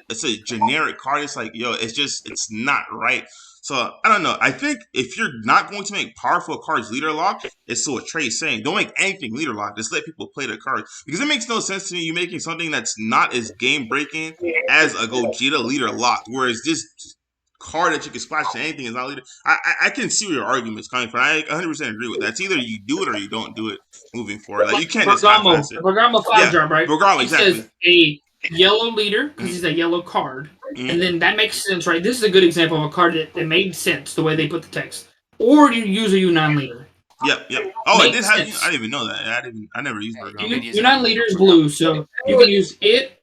it's a generic card. It's like, yo, it's not right. So, I don't know. I think if you're not going to make powerful cards leader lock, it's what Trey's saying. Don't make anything leader lock. Just let people play the cards. Because it makes no sense to me you making something that's not as game-breaking as a Gogeta leader lock. Whereas this card that you can splash to anything is not leader. I can see where your argument's coming from. I 100% agree with that. It's either you do it or you don't do it moving forward. Like, you can't just half-ass it. Bergamo 5-drop, right? Bergamo, exactly. Says a yellow leader, because he's a yellow card. And then that makes sense, right? This is a good example of a card that made sense the way they put the text. Or you use a U9 leader. Yep. Oh, I didn't even know that. I never used Bergamo. U9 leader is blue, so you can use it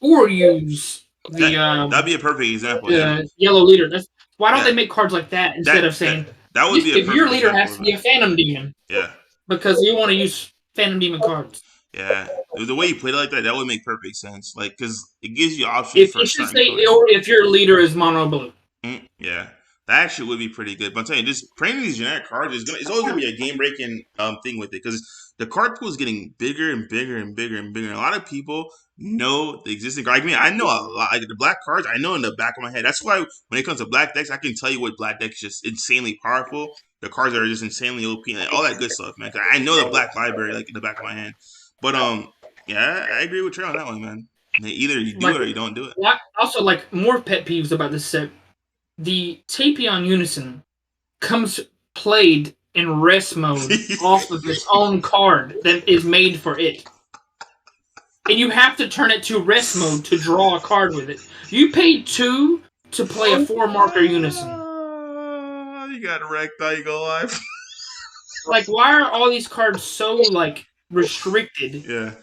or use the that'd be a perfect example. Yellow leader. Why don't they make cards like that instead of saying that would be if your leader has to be a Phantom Demon? Yeah. Because you want to use Phantom Demon cards. Yeah, the way you played it like that would make perfect sense. Like, because it gives you options for certain cards. Or if your leader is mono blue. Yeah, that actually would be pretty good. But I'm telling you, just playing these generic cards it's always gonna be a game breaking thing with it because the card pool is getting bigger and bigger and bigger and bigger. And a lot of people know the existing card. I mean, I know a lot. Like the black cards, I know in the back of my head. That's why when it comes to black decks, I can tell you what black deck is just insanely powerful. The cards that are just insanely OP and all that good stuff, man. Cause I know the black library like in the back of my hand. But yeah, I agree with Trey on that one, man. Either you do it or you don't do it. Also, like more pet peeves about this set. The Tapion Unison comes played in rest mode off of its own card that is made for it. and you have to turn it to rest mode to draw a card with it. You paid 2 to play a 4-marker unison. You got wrecked, I ain't gonna lie. Like, why are all these cards so like restricted? Yeah.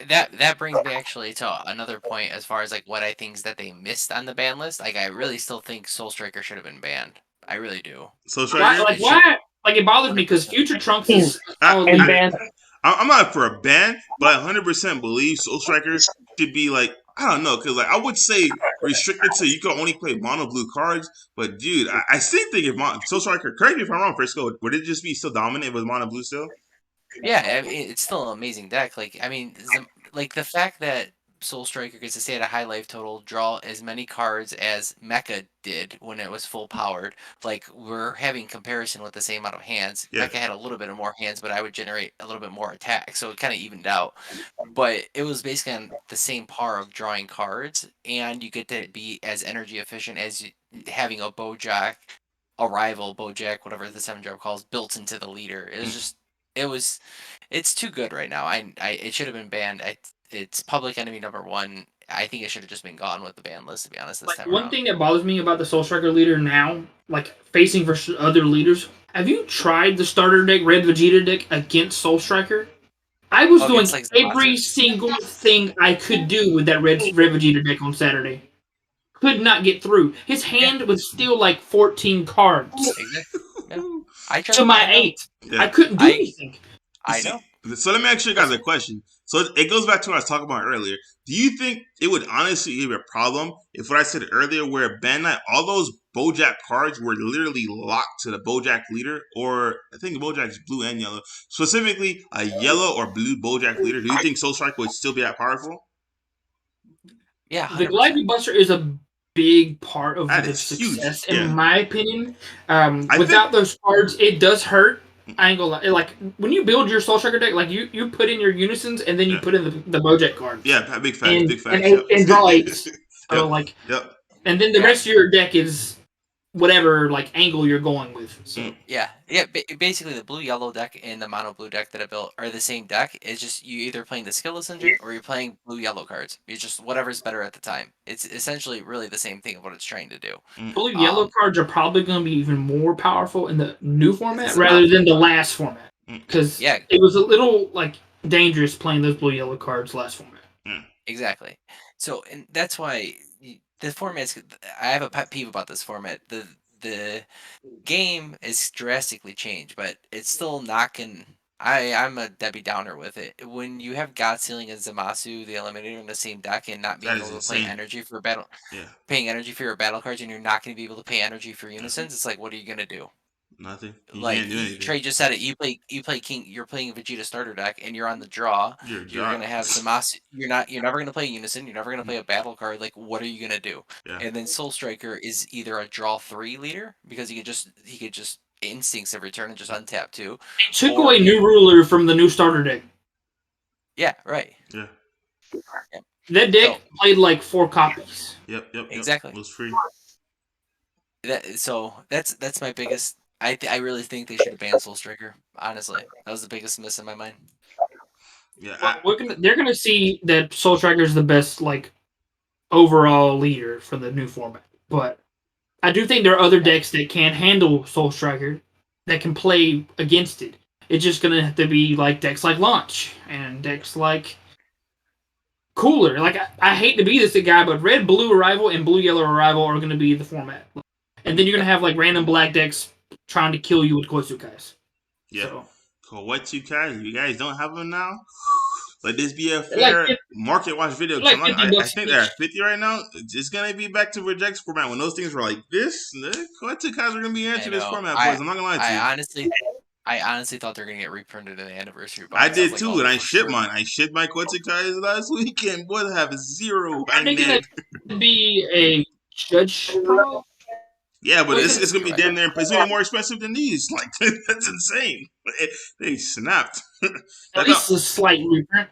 That brings me actually to another point as far as like what I think is that they missed on the ban list. Like I really still think Soul Striker should have been banned. I really do. So Why, Striker, like, why? Like, it bothers me because 100%. Future Trunks is a I- solid And leader. ban. I'm not for a ban, but I 100% believe Soul Striker should be like, I don't know, because like I would say restricted to you can only play mono blue cards, but dude, I still think if Soul Striker, correct me if I'm wrong, Frisco, would it just be still dominant with mono blue still? Yeah, I mean, it's still an amazing deck. Like, I mean, like the fact that Soul Striker gets to stay at a high life total, draw as many cards as Mecha did when it was full powered. Like, we're having comparison with the same amount of hands. Yeah. Mecha had a little bit of more hands, but I would generate a little bit more attack, so it kind of evened out. But it was basically on the same par of drawing cards, and you get to be as energy efficient as having a Bojack, a rival Bojack, whatever the 7-drop calls, built into the leader. It was just, it was, it's too good right now. It should have been banned. It's public enemy #1. I think it should have just been gone with the ban list, to be honest, this Like, time one around. thing that bothers me about the Soul Striker leader now, like facing versus other leaders, have you tried the starter deck, Red Vegeta deck, against Soul Striker? I was doing against, like, every Zamasu? single thing I could do with that Red Vegeta deck on Saturday. Could not get through. His hand was still like 14 cards Exactly. Yeah. I tried to my I know. 8. Yeah. I couldn't do anything. I See, know. So let me ask you guys a question. So it goes back to what I was talking about earlier. Do you think it would honestly be a problem if what I said earlier, where ban night, all those Bojack cards were literally locked to the Bojack leader, or I think Bojack's blue and yellow, specifically a yellow or blue Bojack leader? Do you think Soul Strike would still be that powerful? Yeah, The 100%. Glyphy Buster is a big part of That the is huge. success, Yeah. in my opinion. I Without think- those cards, it does hurt. I ain't gonna lie. Like, when you build your Soul Striker deck, like, you put in your unisons and then you Yeah. put in the Bojack cards. Yeah, big facts, And, big facts. and draw 8s. So, Yep. like, Yep. and then the Yeah. rest of your deck is whatever, like, angle you're going with. So, Yeah. Basically, the blue-yellow deck and the mono-blue deck that I built are the same deck. It's just you either playing the Skillless engine or you're playing blue-yellow cards. It's just whatever's better at the time. It's essentially really the same thing of what it's trying to do. blue-yellow cards are probably going to be even more powerful in the new format It's rather about- than the last format. Because Yeah. it was a little, like, dangerous playing those blue-yellow cards last format. Exactly. So, and that's why the format's. I have a pet peeve about this format. The game is drastically changed, but it's still knocking. I'm a Debbie Downer with it. When you have God Sealing and Zamasu, the Eliminator, in the same deck, and not being That is able to play insane. energy for battle, Yeah. paying energy for your battle cards, and you're not going to be able to pay energy for unisons, it's like, what are you going to do? Nothing. You Like can't do anything. Trey just said it. You play King. You're playing Vegeta starter deck, and you're on the draw. You're You're gonna have Zamasu. You're never gonna play Unison. You're never gonna play a battle card. Like, what are you gonna do? Yeah. And then Soul Striker is either a draw 3 leader because he could just instincts every turn and just untap 2. They took Or away he- New Ruler from the new starter deck. Yeah, right. Yeah. That deck So- played like 4 copies. Yep. Exactly. It was free. That's my biggest. I really think they should have banned Soul Striker. Honestly, that was the biggest miss in my mind. Yeah. They're gonna see that Soul Striker is the best, like, overall leader for the new format. But I do think there are other decks that can handle Soul Striker that can play against it. It's just gonna have to be like decks like Launch and decks like Cooler. Like, I hate to be this guy, but Red Blue Arrival and Blue Yellow Arrival are gonna be the format. And then you're gonna have like random black decks trying to kill you with Kotsukais. Yeah. So, What you guys? You guys don't have them now? Let this be a fair market watch video. 'Cause like I 50 bucks think each. they're at 50 right now. It's gonna be back to rejects format when those things were like this. What you guys are gonna be answering this know. format, boys? I'm not gonna lie to you. I honestly thought they were gonna get reprinted in the anniversary box. I was did like, too, oh, and I for shipped sure. mine. I shipped my Quetzalcoatls last weekend. Boy, I have 0. Are I they gonna nagged. be a judge pro? Yeah, but Well, it's gonna be right. damn near. It's gonna be more expensive than these. Like that's insane. They snapped. At least a slight reprint.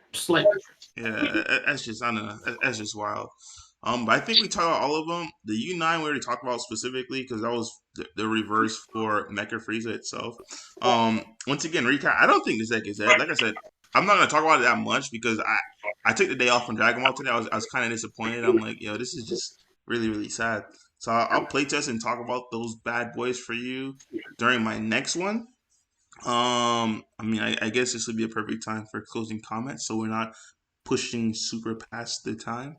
Yeah, that's just I don't know. That's just wild. But I think we talked about all of them. The U9 we already talked about specifically because that was the reverse for Mecha Frieza itself. Once again, recap. I don't think this deck is dead. Like I said, I'm not gonna talk about it that much because I took the day off from Dragon Ball today. I was kind of disappointed. I'm like, yo, this is just really really sad. So I'll play test and talk about those bad boys for you during my next one. I mean, I guess this would be a perfect time for closing comments, so we're not pushing super past the time,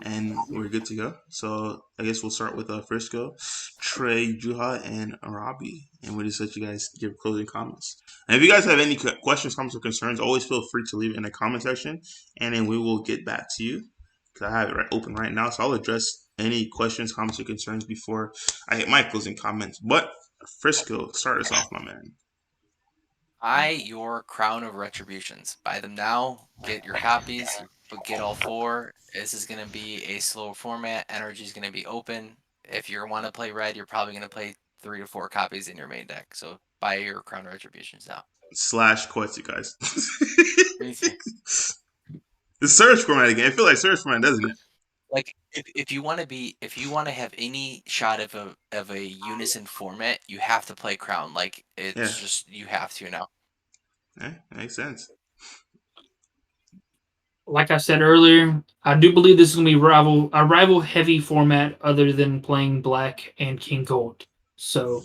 and we're good to go. So I guess we'll start with Frisco, Trey, Juha, and Robbie, and we'll just let you guys give closing comments. And if you guys have any questions, comments, or concerns, always feel free to leave it in the comment section, and then we will get back to you because I have it open right now. So I'll address any questions, comments, or concerns before I hit my closing comments. But Frisco, start us off, my man. Buy your Crown of Retributions. Buy them now. Get your copies. Get all 4. This is going to be a slow format. Energy is going to be open. If you want to play red, you're probably going to play 3 to 4 copies in your main deck. So buy your Crown of Retributions now. / Quetzy, guys. The search format again. I feel like search format, doesn't it? Like if you want to have any shot of a unison format, you have to play Crown. Like it's just you have to now. Yeah, makes sense. Like I said earlier, I do believe this is going to be a rival heavy format other than playing Black and King Gold. So,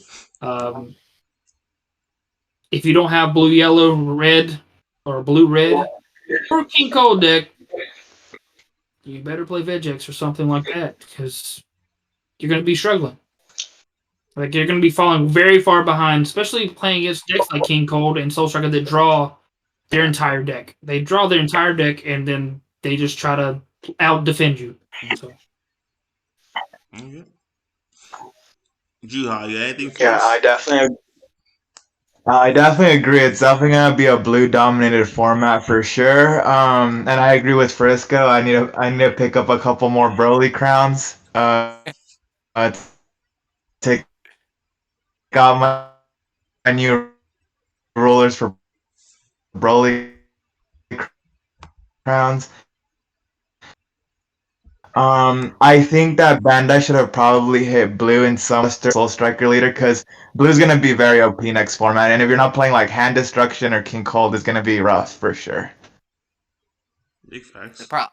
if you don't have blue, yellow, red, or blue, red, or King Gold deck, you better play Vegex or something like that because you're going to be struggling. Like you're going to be falling very far behind, especially playing against decks like King Cold and Soul Striker that draw their entire deck. They draw their entire deck and then they just try to out defend you. So. Okay. Juha, you got anything for Yeah, us? I definitely agree. It's definitely gonna be a blue dominated format for sure. And I agree with Frisco. I need to pick up a couple more Broly crowns. To take out my new rulers for Broly crowns. I think that Bandai should have probably hit blue in some Soul Striker leader because blue's gonna be very OP next format, and if you're not playing like Hand Destruction or King Cold, it's gonna be rough for sure. Big facts. The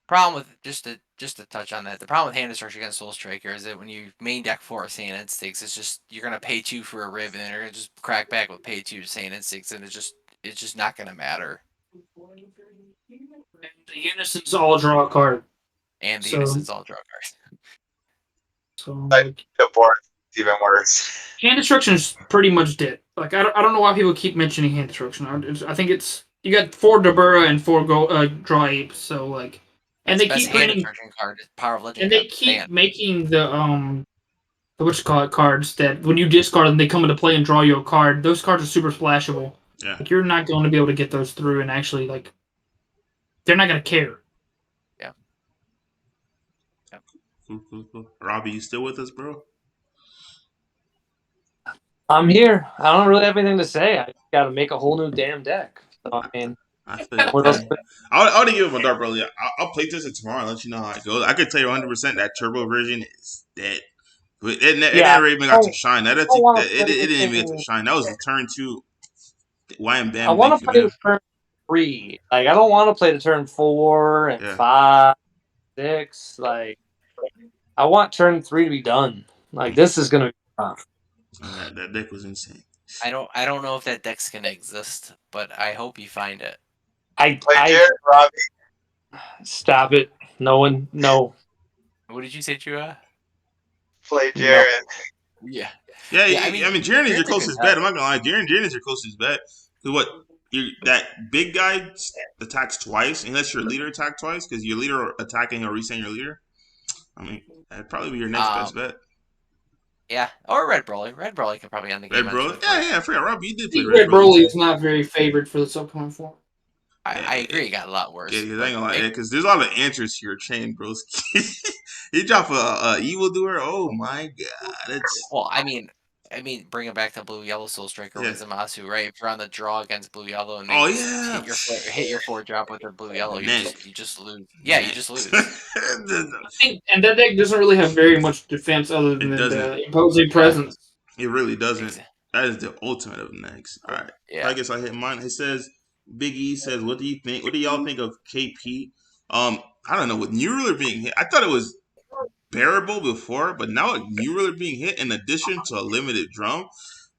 problem with just to touch on that, the problem with Hand Destruction against Soul Striker is that when you main deck 4 Saiyan Instincts, it's just you're gonna pay 2 for a Rib, and then you're gonna just crack back with pay 2 Saiyan Instincts, and it's just not gonna matter. The Unison's all draw a card. And the Unison's all draw cards. So like, the board is even worse. Hand Destruction is pretty much dead. Like I don't know why people keep mentioning Hand Destruction. I think it's you got 4 Dabura and 4 draw apes. So like, and That's they keep Hand banning, Destruction card, Power of Legend. and they keep making the cards that when you discard them, they come into play and draw you a card. Those cards are super splashable. Yeah. Like you're not going to be able to get those through, and actually like, they're not going to care. Cool. Robbie, you still with us, bro? I'm here. I don't really have anything to say. I got to make a whole new damn deck. So, I mean, I feel what else? I'll give him a dark early. I'll play this tomorrow and let you know how it goes. I could tell you 100% that turbo version is dead. But it never even got to shine. It didn't even get to shine. That was the turn 2. Wham bam. I want to play the turn 3. Like I don't want to play the turn 4 and 5, 6. Like I want turn 3 to be done. Like this is gonna be tough. That deck was insane. I don't know if that deck's gonna exist, but I hope you find it. Robbie. Stop it. No. What did you say, Juha? Play Jared. Yeah. I mean, Jaren is your closest bet. I'm not gonna lie, Jaren is your closest bet. Because that big guy attacks twice, unless your leader attack twice, because your leader attacking or resetting your leader. I mean, that'd probably be your next best bet. Yeah, or Red Broly. Red Broly could probably end the game. Red Broly? Yeah, I forgot. Robbie, you did play Red Broly is not very favored for this upcoming form. I agree, it got a lot worse. Yeah, because I ain't gonna lie, because there's a lot of answers to your chain, bros. You drop a evildoer, oh my god. Well, I mean, bring it back to Blue Yellow Soul Striker with Zamasu, right? If you're on the draw against Blue Yellow and they hit your 4 drop with their Blue Yellow, you just lose. Yeah, you just lose. And that deck doesn't really have very much defense other than the imposing presence. It really doesn't. That is the ultimate of next. All right. Yeah. I guess I hit mine. It says, Big E says, "What do you think? What do y'all think of KP?" I don't know. With New Ruler being hit, I thought it was bearable before, but now with New Ruler being hit in addition to a limited drum,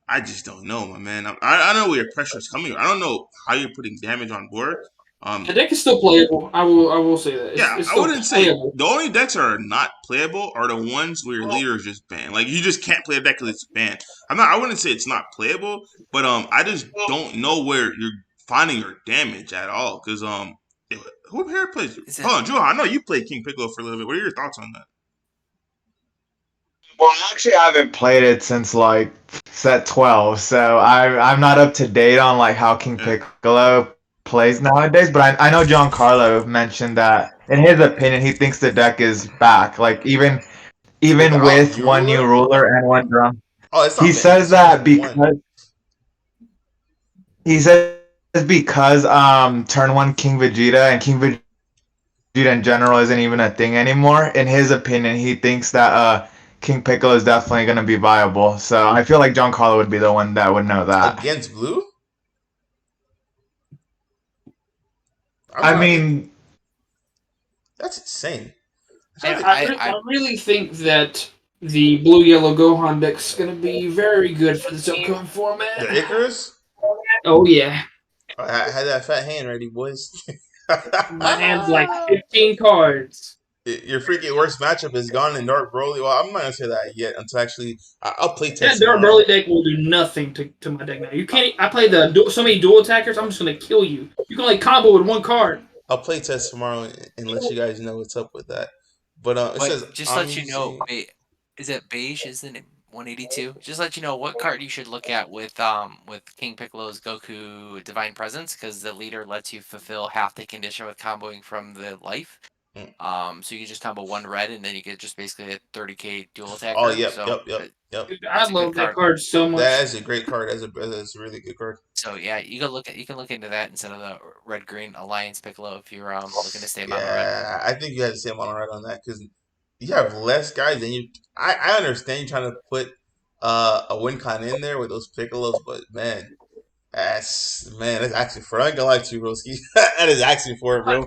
I just don't know, my man. I don't know where your pressure is coming. I don't know how you're putting damage on board. The deck is still playable. I will say that Yeah, it's I still wouldn't say playable. the only decks that are not playable are the ones where your leader is just banned. Like you just can't play a deck because it's banned. I wouldn't say it's not playable, but I just don't know where you're finding your damage at all. Because who here plays? Hold on, Juha. I know you played King Piccolo for a little bit. What are your thoughts on that? Well, actually, I haven't played it since like set 12, so I'm not up to date on like how King Yeah. Piccolo plays nowadays. But I know Giancarlo mentioned that in his opinion, he thinks the deck is back. Like even Without with New one new Ruler? ruler and one drum, Oh, it's he not banned. says It's only that turn one. because turn one King Vegeta and King Vegeta in general isn't even a thing anymore. In his opinion, he thinks that King Piccolo is definitely going to be viable. So I feel like Giancarlo would be the one that would know that. Against blue? I mean, That's insane. I really think that the blue yellow Gohan deck's gonna be very good for this upcoming The format. Icarus? Oh yeah, I had that fat hand ready, boys. my hand's like 15 cards. Your freaking worst matchup is gone in Dark Broly. Well, I'm not gonna say that yet until actually I'll play That test Dark tomorrow. Broly deck will do nothing to my deck now. You can't. I play so many dual attackers. I'm just gonna kill you. You can only combo with one card. I'll play test tomorrow and let you guys know what's up with that. But it says But just I'm let you know, using. is it beige? Isn't it 182? Just let you know what card you should look at with King Piccolo's Goku Divine Presence, because the leader lets you fulfill half the condition with comboing from the life. Mm. So you can just combo one red, and then you get just basically a 30k dual Oh, attacker. yep, So yep, yep, yep. Dude, I it's a good love that card. card so That much. is a great card. That's a really good card. So yeah, you can look into that instead of the red green Alliance Piccolo if you're looking to stay mono red. Yeah, I think you had the same amount right on that because you have less guys than you. I understand you trying to put a win con in there with those Piccolos, but that's actually for. I ain't gonna lie to you, Broski. That is actually for it, bro.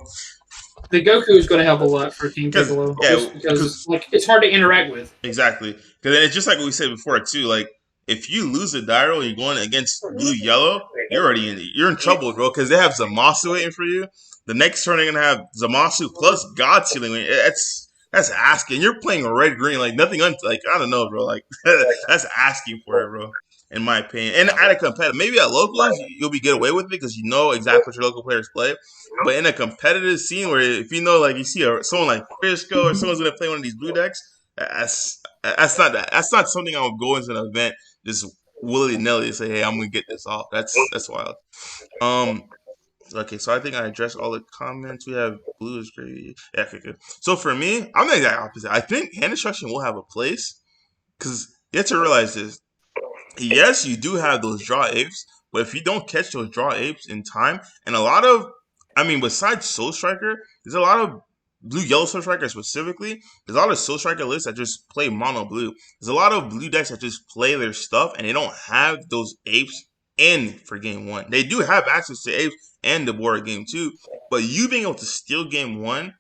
The Goku is gonna help a lot for King Because Piccolo, yeah, just because because like it's hard to interact with. exactly. Because it's just like what we said before too. Like if you lose a Dyro, and you're going against blue yellow. You're in trouble, bro. Because they have Zamasu waiting for you. The next turn they're gonna have Zamasu plus God Sealing. That's asking. You're playing red green like nothing. Like I don't know, bro. Like that's asking for it, bro. In my opinion, and at a competitive, maybe at locals you'll be get away with it because you know exactly what your local players play. But in a competitive scene where if you know, like you see someone like Frisco or someone's gonna play one of these blue decks, that's not something I would go into an event just willy nilly say, hey, I'm gonna get this off. That's wild. Um. Okay, so I think I addressed all the comments. We have blue is great. Yeah, okay, good. So for me, I'm the exact opposite. I think hand destruction will have a place because you have to realize this. Yes, you do have those draw apes, but if you don't catch those draw apes in time, and a lot of, I mean, besides Soul Striker, there's a lot of blue yellow Soul Striker specifically. There's a lot of Soul Striker lists that just play mono blue. There's a lot of blue decks that just play their stuff and they don't have those apes in for game one. They do have access to apes and the board game two, but you being able to steal game one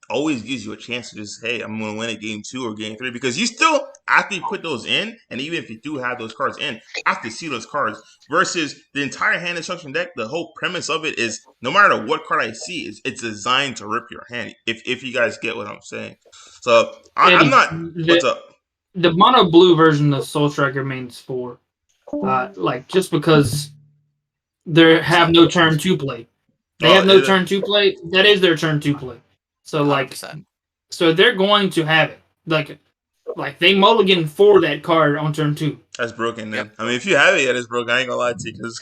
always gives you a chance to just, hey, I'm going to win a game two or game three because you still, after you put those in, and even if you do have those cards in, have to see those cards versus the entire hand destruction deck. The whole premise of it is no matter what card I see, it's designed to rip your hand. If you guys get what I'm saying. So I'm Eddie, not, what's up? the mono blue version of Soul Striker mains 4, like just because they have no turn to play. They have no turn to play. That is their turn to play. So like, 100%. so they're going to have it. Like they mulligan for that card on turn 2. That's broken then. Yep. I mean, if you have it yet, it's broken. I ain't gonna lie to you because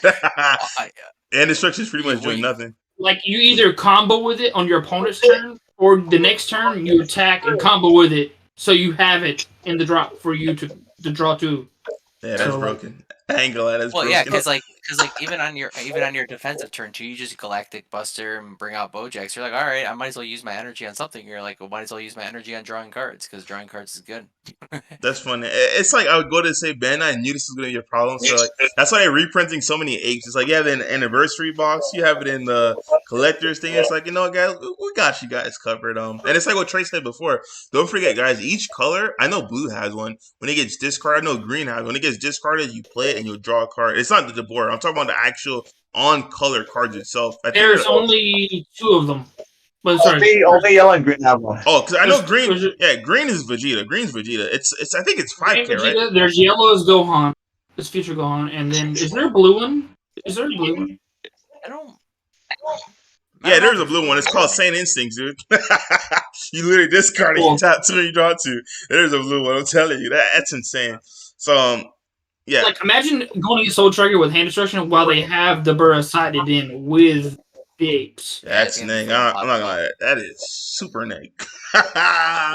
hand destruction is pretty much doing nothing. Like you either combo with it on your opponent's turn, or the next turn you attack and combo with it, so you have it in the drop for you to draw 2. Yeah, that's broken. I ain't gonna lie, that's Well, broken. yeah, because like because like even on your defensive turn too, you just Galactic Buster and bring out Bojax. You're like, all right, I might as well use my energy on something. You're like, well, might as well use my energy on drawing cards because drawing cards is good. That's funny. It's like I would go to say Ben. I knew this was gonna be a problem, so like that's why they're reprinting so many apes. It's like you have it in the anniversary box, you have it in the collector's thing. It's like, guys, we got you guys covered. And it's like what Trey said before. Don't forget, guys. Each color, I know blue has one. When it gets discarded, I know green has. When it gets discarded, you play it and you'll draw a card. It's not the board. I'm talking about the actual on color cards itself. There's only 2 of them. But sorry, only yellow and green have one. Oh, because I know green. there's- Yeah, green is Vegeta. Green's Vegeta. It's. I think it's 5K, right? Vegeta, there's yellow is Gohan. It's future Gohan. And then, is there a blue one? Is there a blue one? I don't. Yeah, there's a blue one. It's called Saint Instincts, dude. You literally discard it, you tap 2, and you draw 2. There's a blue one. I'm telling you, that's insane. So, yeah. Like, imagine going against Soul Trigger with hand destruction while they have the Burra sided in with the apes. That's neg. I'm not gonna lie. That is super neg.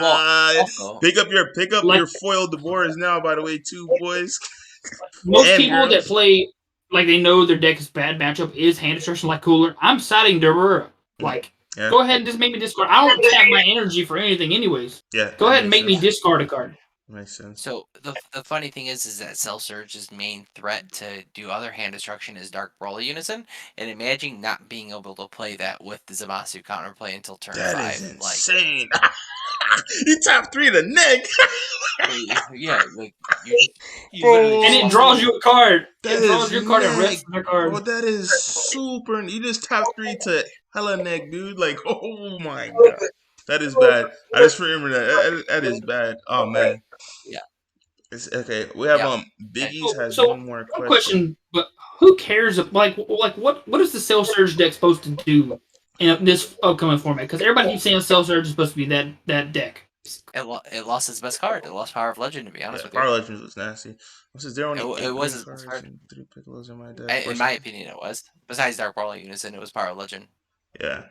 also, pick up your foiled Deborahs now, by the way, too, boys. Most And people girls. that play, like, they know their deck is bad matchup is hand destruction like cooler. I'm siding Deborah. Like, Yeah. go ahead and just make me discard. I don't tap my energy for anything anyways. Yeah. Go ahead and make me discard a card. Makes sense. So the funny thing is that Cell Surge's main threat to do other hand destruction is Dark Broly Unison, and imagine not being able to play that with the Zamasu counterplay until turn 5. That is insane. You tap 3 to neg. Yeah, like you Bro. literally And just it draws you a card. That It draws is your card and neg. rests your card. Bro, that is super. You just tap 3 to hella neg, dude. Like, oh my god. That is bad. I just remember that is bad. Oh man. Yeah. It's okay. We have Biggie's has one more question. But who cares? Like what is the Cell Surge deck supposed to do in this upcoming format? Because everybody keeps saying Cell Surge is supposed to be that deck. It lost its best card. It lost Power of Legend, to be honest with you. Power Legends was nasty. Is there only It was its cards best card. and 3 Piccolos in my deck? In my opinion, it was. Besides Dark Broly Unison, it was Power of Legend. Yeah.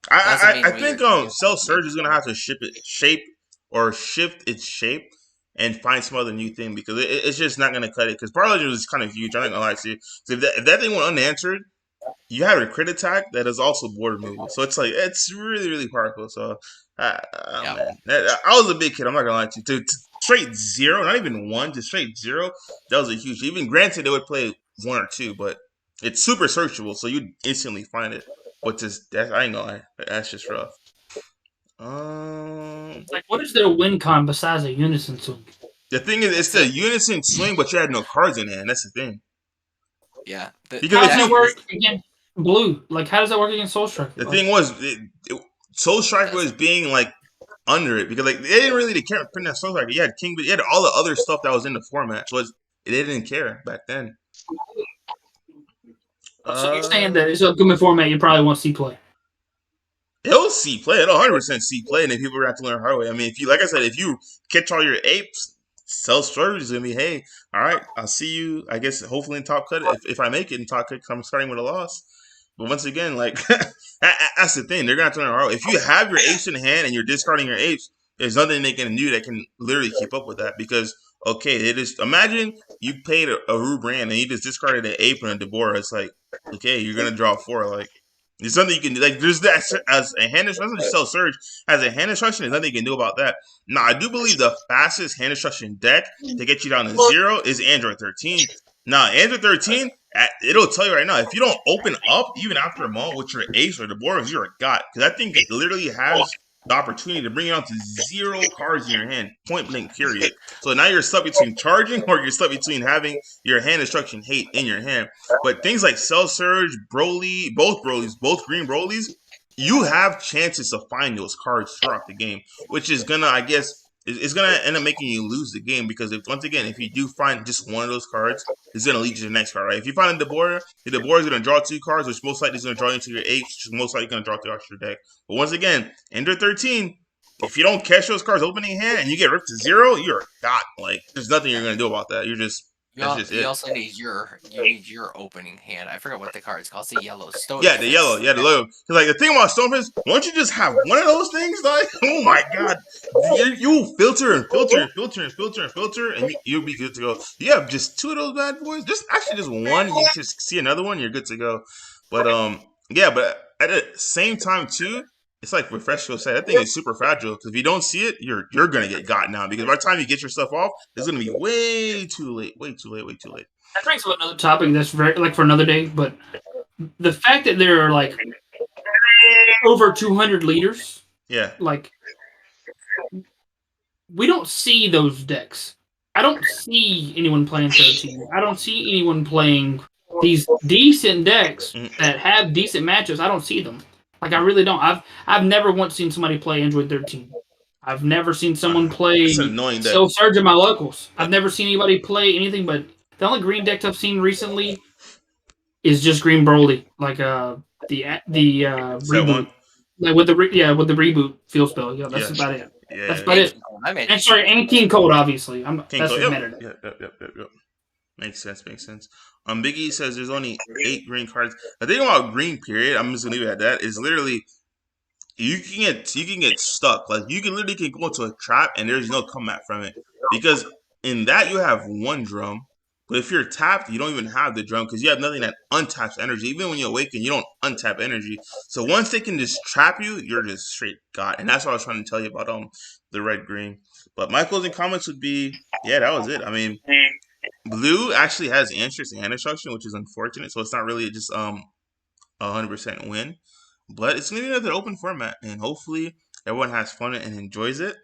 That's the main I way think you're- Cell Surge is gonna have to shift its shape and find some other new thing because it's just not gonna cut it. Because Power Legends is kind of huge. I'm not gonna lie to you. So if that thing went unanswered, you have a crit attack that is also board removal. So it's like it's really really powerful. So man, I was a big kid. I'm not gonna lie to you. To straight 0, not even 1, to straight 0, that was a huge. Even granted, they would play 1 or 2, but it's super searchable, so you instantly find it. But I ain't gonna lie, that's just rough. Like, what is their win con besides a Unison swing? The thing is, it's the Unison swing, but you had no cards in hand. That's the thing. Yeah. Because How if does you- that work against blue? Like, how does that work against Soul Strike? The thing was, Soul Strike was being like under it because like they didn't really care print that Soul Strike. You had King, but you had all the other stuff that was in the format, so they didn't care back then. So you're saying that it's upcoming format you probably won't see play. It'll see play. It'll 100% see play, and then people are going to have to learn hard way. I mean, like I said, if you catch all your apes, Cell Surge is going to be, hey, all right, I'll see you, I guess, hopefully in Top Cut. If I make it in Top Cut, because I'm starting with a loss. But once again, like, that's the thing. They're going to have to learn hard way. If you have your apes in hand and you're discarding your apes, there's nothing they can do that can literally keep up with that because, okay, they just imagine you paid a Rue brand and you just discarded an ape and a Deborah. It's like, okay, you're going to draw 4. Like, there's nothing you can do. Like, there's that as a hand instruction, Cell Surge as a hand instruction, there's nothing you can do about that. Now, I do believe the fastest hand instruction deck to get you down to 0 is Android 13. Now, Android 13, it'll tell you right now, if you don't open up, even after a moment with your ace or the board, you're a god. Because I think it literally has the opportunity to bring you down to 0 cards in your hand, point blank, period. So now you're stuck between charging or you're stuck between having your hand instruction hate in your hand. But things like Cell Surge, Broly, both green Brolys, you have chances to find those cards throughout the game, which is gonna, I guess, it's gonna end up making you lose the game because if you do find just one of those cards, it's gonna lead you to the next card, right? If you find a Deborah, the Deborah is gonna draw 2 cards, which most likely is gonna draw into your 8, which is most likely gonna draw throughout your deck. But once again, Ender 13, if you don't catch those cards opening hand and you get ripped to 0, you're a god. Like, there's nothing you're gonna do about that. You're just That's just You it. also need your opening hand. I forget what the card's called. It's the yellow stone. Yeah, the yellow. Yeah, the logo. Because like the thing about Stonefist, once you just have one of those things, like oh my god, you filter and filter and filter and filter and filter, and you'll be good to go. You have just two of those bad boys. Just one. You just see another one, you're good to go. But yeah, but at the same time too, it's like what Frisco said. That thing is super fragile because if you don't see it, you're gonna get got now because by the time you get your stuff off, it's gonna be way too late. Way too late. Way too late. That brings up another topic that's very like for another day, but the fact that there are like over 200 leaders, Yeah. like we don't see those decks. I don't see anyone playing 13. I don't see anyone playing these decent decks that have decent matchups. I don't see them. Like I really don't. I've never once seen somebody play Android 13. I've never seen someone play It's an annoying deck. Self Surge in my locals. I've never seen anybody play anything but the only green decks I've seen recently is just Green Broly, like the Set one. reboot, like with the reboot field spell. Yeah, that's about it. Yeah. That's about it. And sorry, and King Cold, obviously. That's just meta deck. Yep. Makes sense. Biggie says there's only 8 green cards. The thing about green period, I'm just gonna leave it at that, is literally you can get stuck. Like you can literally go into a trap and there's no comeback from it. Because in that you have one drum. But if you're tapped, you don't even have the drum because you have nothing that untaps energy. Even when you awaken, you don't untap energy. So once they can just trap you, you're just straight god. And that's what I was trying to tell you about the red green. But my closing comments would be, yeah, that was it. I mean, blue actually has interesting hand instruction, which is unfortunate. So it's not really just 100% win. But it's gonna be another open format, and hopefully everyone has fun and enjoys it.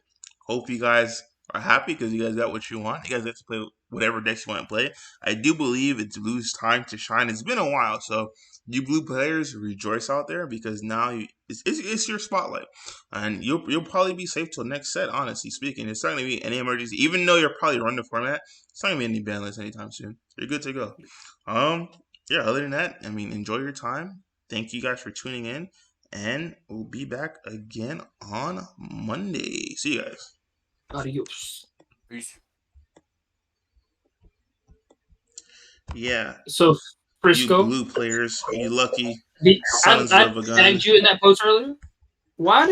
Hope you guys are happy because you guys got what you want. You guys get to play whatever decks you want to play. I do believe it's Blue's time to shine. It's been a while, so you Blue players rejoice out there because now it's your spotlight, and you'll probably be safe till next set. Honestly speaking, it's not gonna be any emergency. Even though you're probably running the format, it's not gonna be any ban lists anytime soon. You're good to go. Yeah. Other than that, I mean, enjoy your time. Thank you guys for tuning in, and we'll be back again on Monday. See you guys. Adios. Peace. Yeah, So you Frisco, Blue players, you lucky I sons of a gun. tagged you in that post earlier. Why